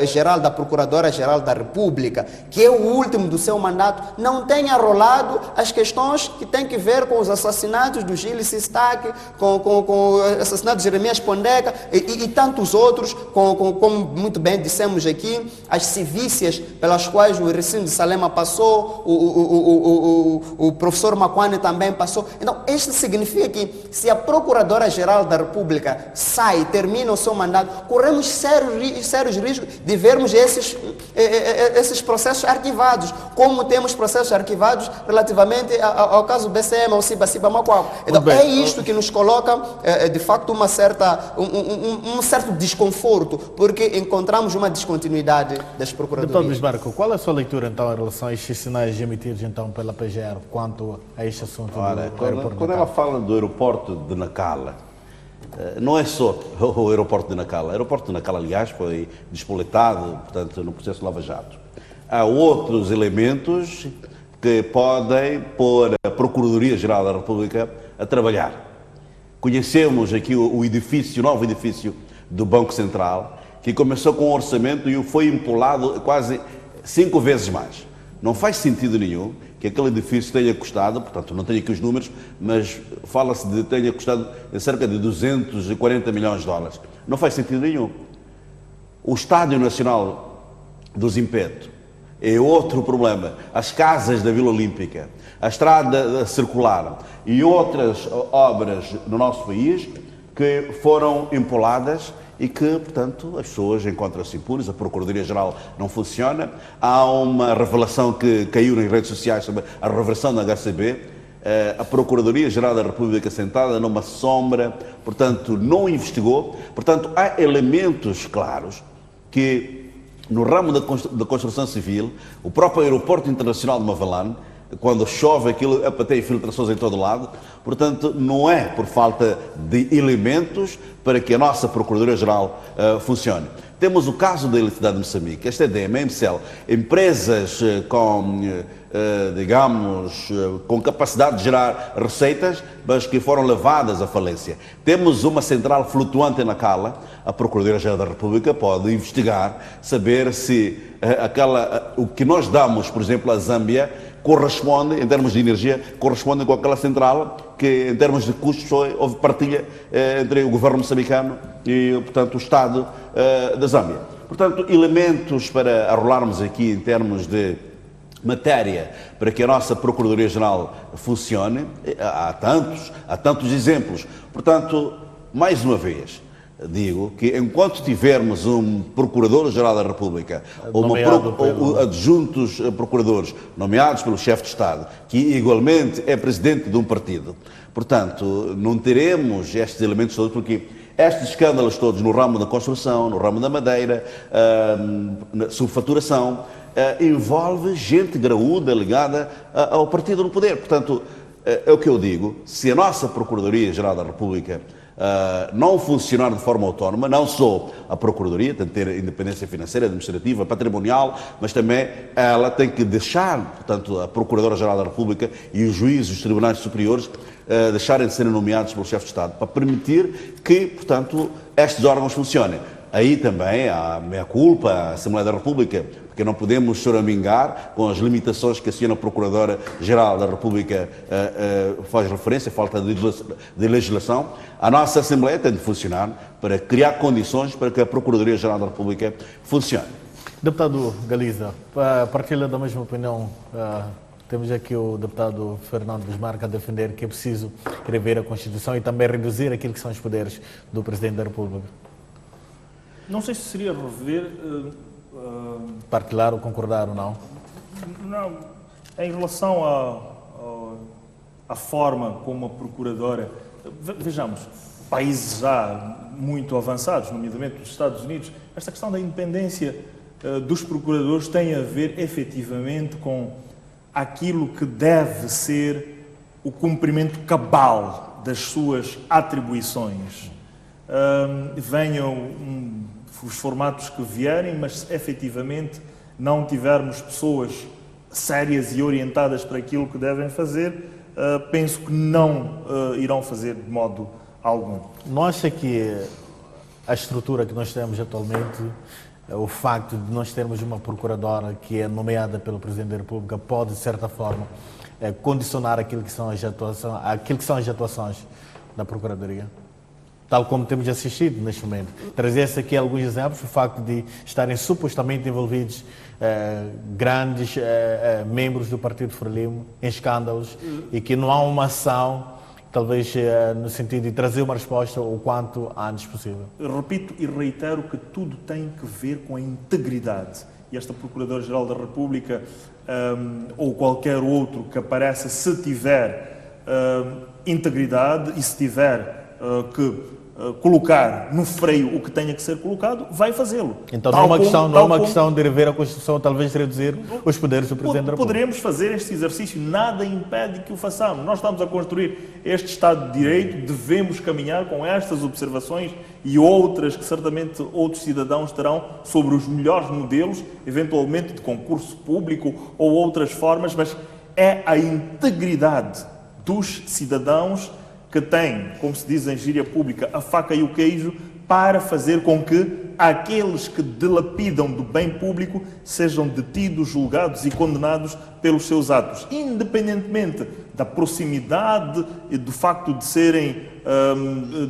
geral da Procuradora-Geral da República, que é o último do seu mandato, não tenha rolado as questões que têm que ver com os assassinatos do Gilles Sistaque, com o assassinato de Jeremias Pondeca e tantos outros, como muito bem dissemos aqui, as civícias pelas quais o Recino de Salema passou, o professor Makwane também passou. Então, isto significa que se a Procuradora-Geral da República sai, termina o seu mandato, corremos sérios riscos de vermos esses processos arquivados, como temos processos arquivados relativamente ao caso BCM, ao Siba Macuau. Então, é isto que nos coloca, de facto, um certo desconforto, porque encontramos uma descontinuidade das procuradorias. Doutor Bismarco, qual é a sua leitura, então, em relação a estes sinais emitidos, então, pela PGR, quanto a este assunto do aeroporto? Quando ela fala do aeroporto de Nacala, não é só o aeroporto de Nacala. O aeroporto de Nacala, aliás, foi despoletado, portanto, no processo Lava Jato. Há outros elementos que podem pôr a Procuradoria-Geral da República a trabalhar. Conhecemos aqui o novo edifício do Banco Central, que começou com um orçamento e foi empolado quase 5 vezes mais. Não faz sentido nenhum que aquele edifício tenha custado, portanto, não tenho aqui os números, mas fala-se de tenha custado cerca de 240 milhões de dólares. Não faz sentido nenhum. O Estádio Nacional do Zimpeto é outro problema. As casas da Vila Olímpica, a estrada circular e outras obras no nosso país que foram empoladas e que, portanto, as pessoas encontram-se impunes, a Procuradoria-Geral não funciona. Há uma revelação que caiu nas redes sociais sobre a reversão da HCB. A Procuradoria-Geral da República sentada numa sombra, portanto, não investigou. Portanto, há elementos claros que, no ramo da construção civil, o próprio Aeroporto Internacional de Mavalane Quando chove, aquilo tem infiltrações em todo lado. Portanto, não é por falta de elementos para que a nossa Procuradoria-Geral funcione. Temos o caso da Eletricidade de Moçambique, esta EDM, a MCL, empresas com capacidade de gerar receitas, mas que foram levadas à falência. Temos uma central flutuante na Cala, a Procuradoria-Geral da República pode investigar, saber se o que nós damos, por exemplo, à Zâmbia, corresponde, em termos de energia, corresponde com aquela central que, em termos de custos, houve partilha entre o governo moçambicano e, portanto, o Estado da Zâmbia. Portanto, elementos para arrolarmos aqui em termos de matéria para que a nossa Procuradoria-Geral funcione, há tantos exemplos. Portanto, mais uma vez, digo que enquanto tivermos um Procurador-Geral da República ou adjuntos procuradores nomeados pelo chefe de Estado, que igualmente é presidente de um partido, portanto, não teremos estes elementos todos, porque estes escândalos todos no ramo da construção, no ramo da madeira, na subfaturação, envolve gente graúda ligada ao partido no poder. Portanto, é o que eu digo, se a nossa Procuradoria-Geral da República não funcionar de forma autónoma, não só a Procuradoria tem que ter independência financeira, administrativa, patrimonial, mas também ela tem que deixar, portanto, a Procuradora-Geral da República e os juízes dos tribunais superiores deixarem de serem nomeados pelo chefe de Estado, para permitir que, portanto, estes órgãos funcionem. Aí também há a meia-culpa, a Assembleia da República, porque não podemos choramingar com as limitações que a senhora Procuradora-Geral da República faz referência, falta de legislação. A nossa Assembleia tem de funcionar para criar condições para que a Procuradoria-Geral da República funcione. Deputado Galiza, partilha da mesma opinião. Temos aqui o deputado Fernando Bismarck a defender que é preciso rever a Constituição e também reduzir aquilo que são os poderes do Presidente da República. Não sei se seria rever... Partilhar ou concordar ou não? Não. Em relação à forma como a Procuradora... Vejamos, países já muito avançados, nomeadamente os Estados Unidos, esta questão da independência dos procuradores tem a ver efetivamente com aquilo que deve ser o cumprimento cabal das suas atribuições. Venham os formatos que vierem, mas se efetivamente não tivermos pessoas sérias e orientadas para aquilo que devem fazer, penso que não irão fazer de modo algum. Não acha que a estrutura que nós temos atualmente, o facto de nós termos uma procuradora que é nomeada pelo Presidente da República, pode, de certa forma, condicionar aquilo que são as atuações da Procuradoria? Tal como temos assistido neste momento. Trazer-se aqui alguns exemplos, o facto de estarem supostamente envolvidos grandes membros do Partido Frelimo em escândalos e que não há uma ação, talvez no sentido de trazer uma resposta o quanto antes possível. Repito e reitero que tudo tem que ver com a integridade. E esta Procuradora-Geral da República ou qualquer outro que apareça, se tiver integridade e se tiver que colocar no freio o que tenha que ser colocado, vai fazê-lo. Então não é uma questão de rever a Constituição, talvez reduzir os poderes do Presidente da República. Poderemos fazer este exercício, nada impede que o façamos. Nós estamos a construir este Estado de Direito, devemos caminhar com estas observações e outras que certamente outros cidadãos terão sobre os melhores modelos, eventualmente de concurso público ou outras formas, mas é a integridade dos cidadãos que tem, como se diz em gíria pública, a faca e o queijo, para fazer com que aqueles que dilapidam do bem público sejam detidos, julgados e condenados pelos seus atos, independentemente da proximidade e do facto de serem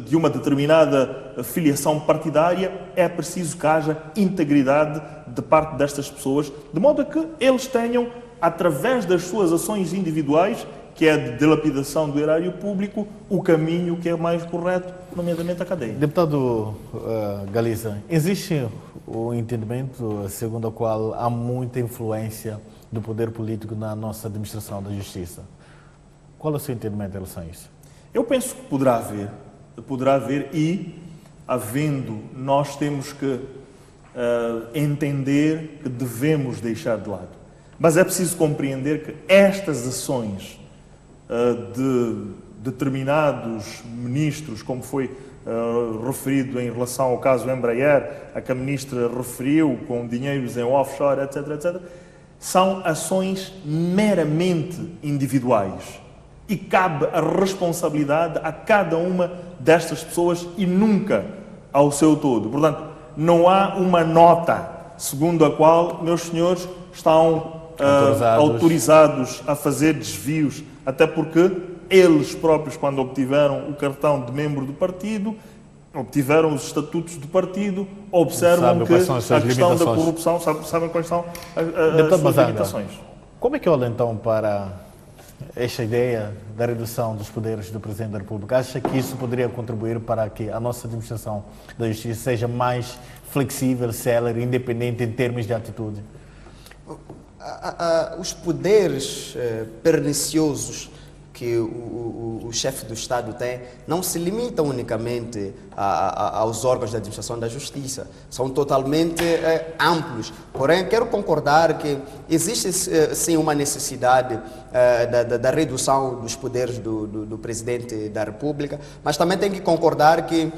de uma determinada filiação partidária. É preciso que haja integridade de parte destas pessoas, de modo a que eles tenham, através das suas ações individuais, que é a dilapidação do erário público, o caminho que é mais correto, nomeadamente a cadeia. Deputado Galiza, existe o entendimento segundo o qual há muita influência do poder político na nossa administração da justiça. Qual é o seu entendimento em relação a isso? Eu penso que poderá haver e, havendo, nós temos que entender que devemos deixar de lado. Mas é preciso compreender que estas ações de determinados ministros, como foi referido em relação ao caso Embraer, a que a ministra referiu, com dinheiros em offshore, etc., etc., são ações meramente individuais. E cabe a responsabilidade a cada uma destas pessoas e nunca ao seu todo. Portanto, não há uma nota segundo a qual, meus senhores, estão autorizados a fazer desvios, até porque eles próprios, quando obtiveram o cartão de membro do partido, obtiveram os estatutos do partido, observam que a questão da corrupção, sabem quais são as suas limitações. Como é que olha então para esta ideia da redução dos poderes do Presidente da República? Acha que isso poderia contribuir para que a nossa administração da justiça seja mais flexível, célere, independente em termos de atitude? Os poderes perniciosos que o chefe do Estado tem não se limitam unicamente aos órgãos da administração da justiça, são totalmente amplos. Porém, quero concordar que existe sim uma necessidade da redução dos poderes do Presidente da República, mas também tem que concordar que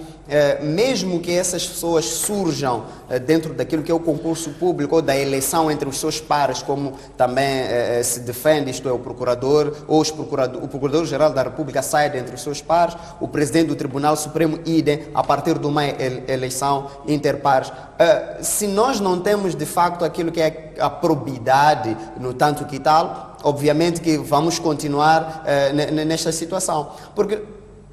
mesmo que essas pessoas surjam dentro daquilo que é o concurso público ou da eleição entre os seus pares, como também se defende, isto é, o Procurador ou o Procurador-Geral da República sai dentre os seus pares, o Presidente do Tribunal Supremo idem, a partir de uma eleição interpares. Se nós não temos de facto aquilo que é a probidade no tanto que tal, obviamente que vamos continuar nesta situação. Porque,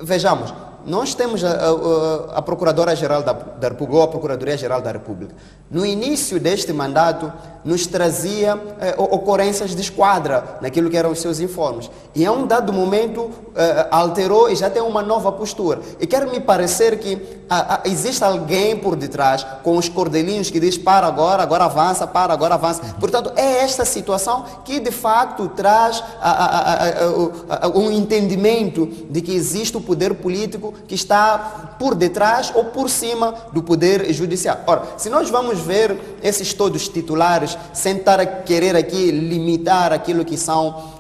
vejamos, nós temos a Procuradora-Geral da República, ou a Procuradoria-Geral da República. No início deste mandato, nos trazia ocorrências de esquadra naquilo que eram os seus informes. E a um dado momento alterou e já tem uma nova postura. E quer me parecer que existe alguém por detrás com os cordelinhos que diz para agora avança, para agora avança. Portanto, é esta situação que de facto traz um entendimento de que existe o poder político que está por detrás ou por cima do poder judiciário. Ora, se nós vamos ver esses todos titulares, sem estar a querer aqui limitar aquilo que são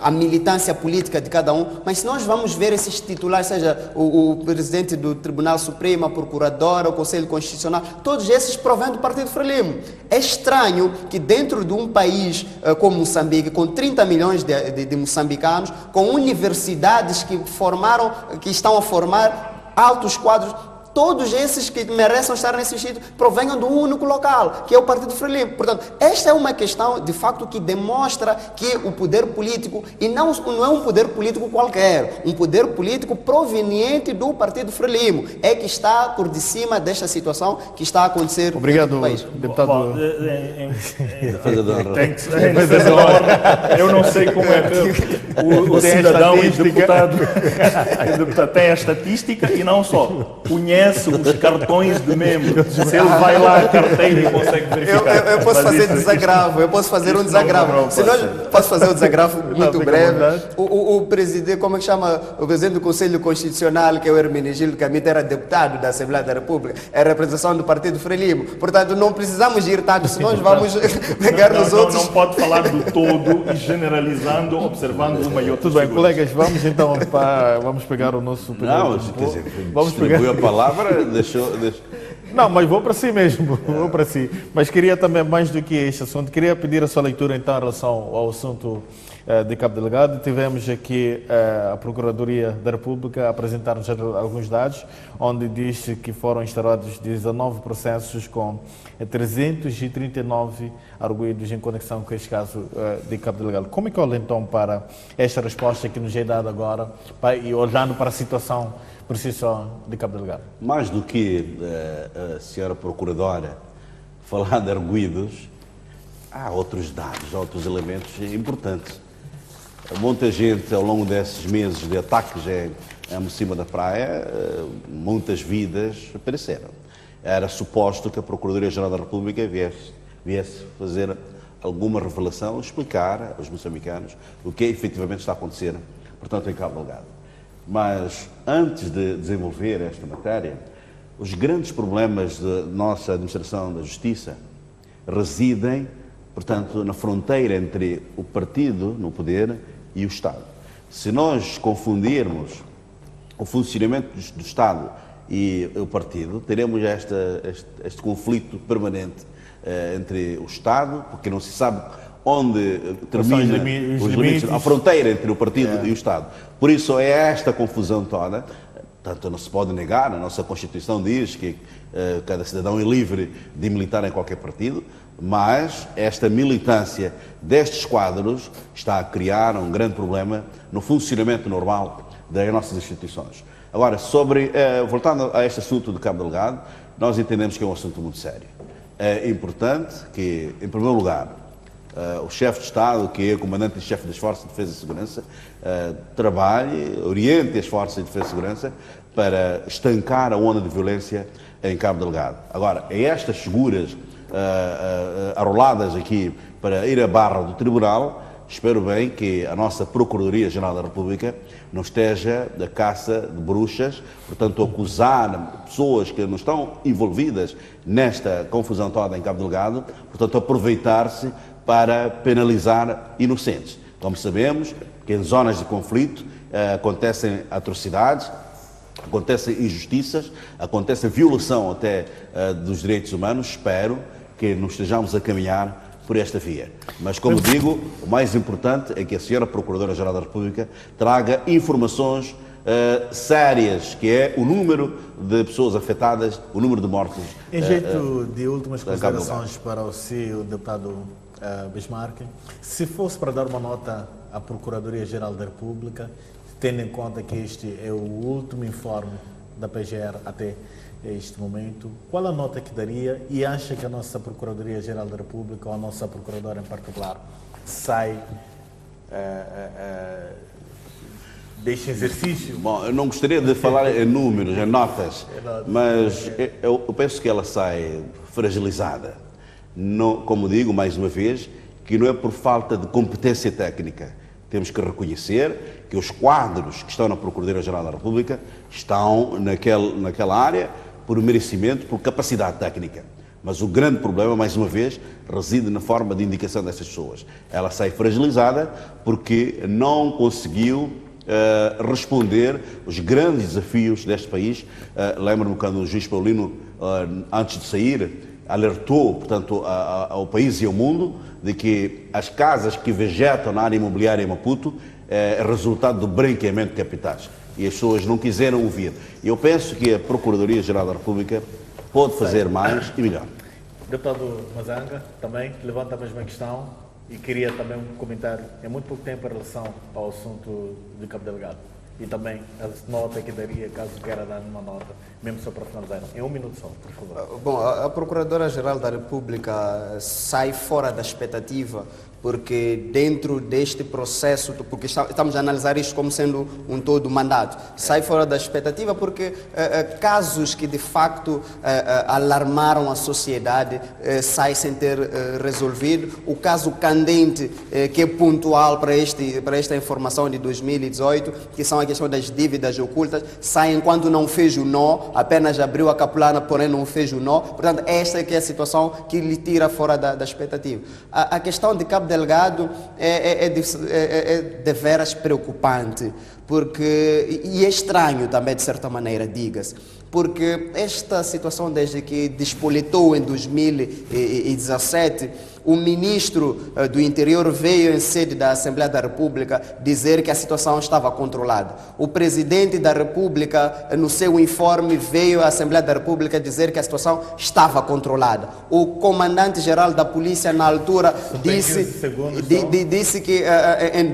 a militância política de cada um, mas se nós vamos ver esses titulares, seja o Presidente do Tribunal Supremo, a Procuradora, o Conselho Constitucional, todos esses provêm do Partido Frelimo. É estranho que dentro de um país como Moçambique, com 30 milhões de moçambicanos, com universidades que estão a formar altos quadros, todos esses que merecem estar nesse sítio provenham de um único local, que é o Partido Frelimo. Portanto, esta é uma questão, de facto, que demonstra que o poder político, e não é um poder político qualquer, um poder político proveniente do Partido Frelimo, é que está por de cima desta situação que está a acontecer. Obrigado, no país. deputado. Eu não sei como é que o cidadão e deputado tem a estatística e não só conhece os cartões de membro. Se ele vai lá à carteira e consegue verificar. Eu posso fazer desagravo, eu posso fazer um desagravo. Posso fazer um desagravo muito breve. O presidente, como é que chama? O presidente do Conselho Constitucional, que é o Hermenegildo Camita, era deputado da Assembleia da República, é a representação do Partido Frelimo. Portanto, não precisamos ir tanto, senão nós vamos pegar nos outros. Não pode falar do todo e generalizando, observando uma e outra. Tudo bem, colegas, vamos então vamos pegar o nosso primeiro. Não, quer dizer, vamos pegar a palavra. Deixou. Não, mas vou para si mesmo, vou para si. Mas queria também, mais do que este assunto, queria pedir a sua leitura então em relação ao assunto de Cabo Delgado. Tivemos aqui a Procuradoria da República a apresentar-nos alguns dados, onde diz que foram instaurados 19 processos com 339 arguidos em conexão com este caso de Cabo Delgado. Como é que olha então para esta resposta que nos é dada agora, e olhando para a situação por si só de Cabo Delgado? Mais do que a senhora Procuradora falar de arguidos, há outros dados, outros elementos importantes. Muita gente, ao longo desses meses de ataques em cima da praia, muitas vidas pereceram. Era suposto que a Procuradoria-Geral da República viesse fazer alguma revelação, explicar aos moçambicanos o que efetivamente está a acontecer, portanto, em Cabo Delgado. Mas, antes de desenvolver esta matéria, os grandes problemas da nossa administração da justiça residem portanto, na fronteira entre o partido no poder e o Estado. Se nós confundirmos o funcionamento do Estado e o partido, teremos este conflito permanente entre o Estado, porque não se sabe onde termina os limites, a fronteira entre o partido e o Estado. Por isso é esta confusão toda. Portanto, não se pode negar, a nossa Constituição diz que cada cidadão é livre de militar em qualquer partido, mas esta militância destes quadros está a criar um grande problema no funcionamento normal das nossas instituições. Agora, voltando a este assunto de Cabo Delgado, nós entendemos que é um assunto muito sério. É importante que, em primeiro lugar, o chefe de Estado, que é o comandante-chefe das Forças de Defesa e Segurança, trabalhe, oriente as Forças de Defesa e Segurança para estancar a onda de violência em Cabo Delgado. Agora, é estas figuras arroladas aqui para ir à barra do Tribunal, espero bem que a nossa Procuradoria-Geral da República não esteja da caça de bruxas, portanto, acusar pessoas que não estão envolvidas nesta confusão toda em Cabo Delgado, portanto, aproveitar-se para penalizar inocentes. Como sabemos, que em zonas de conflito acontecem atrocidades, acontecem injustiças, acontece violação até dos direitos humanos. Espero que nos estejamos a caminhar por esta via. Mas, como digo, o mais importante é que a senhora Procuradora-Geral da República traga informações sérias, que é o número de pessoas afetadas, o número de mortos. Em jeito de últimas considerações para o senhor deputado Bismarck, se fosse para dar uma nota à Procuradoria-Geral da República, tendo em conta que este é o último informe da PGR até este momento, qual a nota que daria e acha que a nossa Procuradoria-Geral da República, ou a nossa Procuradora em particular, sai deste exercício? Bom, eu não gostaria de falar em números, em notas, mas eu penso que ela sai fragilizada. Não, como digo, mais uma vez, que não é por falta de competência técnica. Temos que reconhecer que os quadros que estão na Procuradoria-Geral da República estão naquela área por merecimento, por capacidade técnica. Mas o grande problema, mais uma vez, reside na forma de indicação dessas pessoas. Ela sai fragilizada porque não conseguiu responder os grandes desafios deste país. Lembro-me quando o juiz Paulino, antes de sair, alertou, portanto, ao país e ao mundo de que as casas que vegetam na área imobiliária em Maputo é resultado do branqueamento de capitais. E as pessoas não quiseram ouvir. Eu penso que a Procuradoria-Geral da República pode fazer mais e melhor. Deputado Mazanga também levanta a mesma questão e queria também um comentário em muito pouco tempo em relação ao assunto de Cabo Delgado. E também a nota que daria, caso queira dar uma nota, mesmo só para finalizar. Em um minuto só, por favor. Bom, a Procuradora-Geral da República sai fora da expectativa, porque dentro deste processo, porque estamos a analisar isto como sendo um todo mandato, sai fora da expectativa porque casos que de facto alarmaram a sociedade saem sem ter resolvido. O caso candente, que é pontual para esta informação de 2018, que são a questão das dívidas ocultas, sai enquanto não fez o nó, apenas abriu a capulana, porém não fez o nó. Portanto, esta é que é a situação que lhe tira fora da expectativa. A questão de Cabo Delgado é de veras preocupante, porque, e é estranho também de certa maneira, diga-se, porque esta situação desde que despoletou em 2017, o ministro do Interior veio em sede da Assembleia da República dizer que a situação estava controlada. O presidente da República, no seu informe, veio à Assembleia da República dizer que a situação estava controlada. O comandante-geral da polícia, na altura, disse que em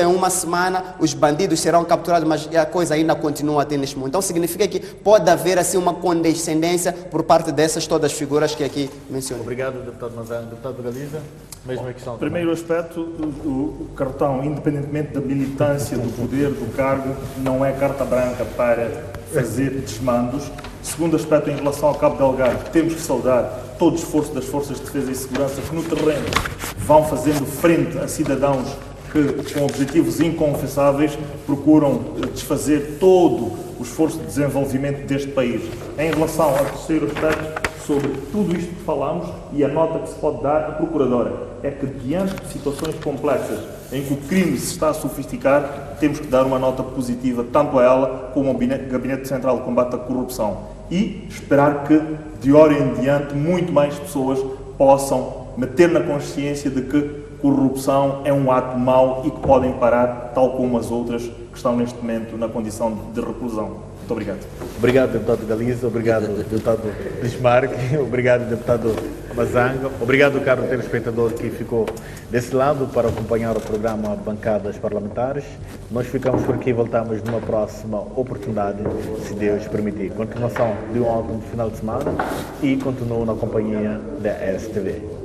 uma semana, os bandidos serão capturados, mas a coisa ainda continua até neste momento. Então, significa que pode haver assim uma condescendência por parte dessas todas as figuras que aqui mencionei. Obrigado, deputado Mazanga. Deputado Galiza, mesma questão. Primeiro aspecto, o cartão, independentemente da militância, do poder, do cargo, não é carta branca para fazer desmandos. Segundo aspecto, em relação ao Cabo Delgado, temos que saudar todo o esforço das Forças de Defesa e Segurança que no terreno vão fazendo frente a cidadãos que, com objetivos inconfessáveis, procuram desfazer todo o esforço de desenvolvimento deste país. Em relação ao terceiro aspecto, sobre tudo isto que falamos, e a nota que se pode dar à Procuradora é que, diante de situações complexas em que o crime se está a sofisticar, temos que dar uma nota positiva tanto a ela como ao Gabinete Central de Combate à Corrupção e esperar que, de hora em diante, muito mais pessoas possam meter na consciência de que corrupção é um ato mau e que podem parar, tal como as outras que estão neste momento na condição de reclusão. Muito obrigado. Obrigado, deputado Galiza. Obrigado, deputado Bismarck. Obrigado, deputado Mazanga. Obrigado, caro telespectador que ficou desse lado para acompanhar o programa Bancadas Parlamentares. Nós ficamos por aqui e voltamos numa próxima oportunidade, se Deus permitir. Continuação de um ótimo final de semana e continuo na companhia da STV.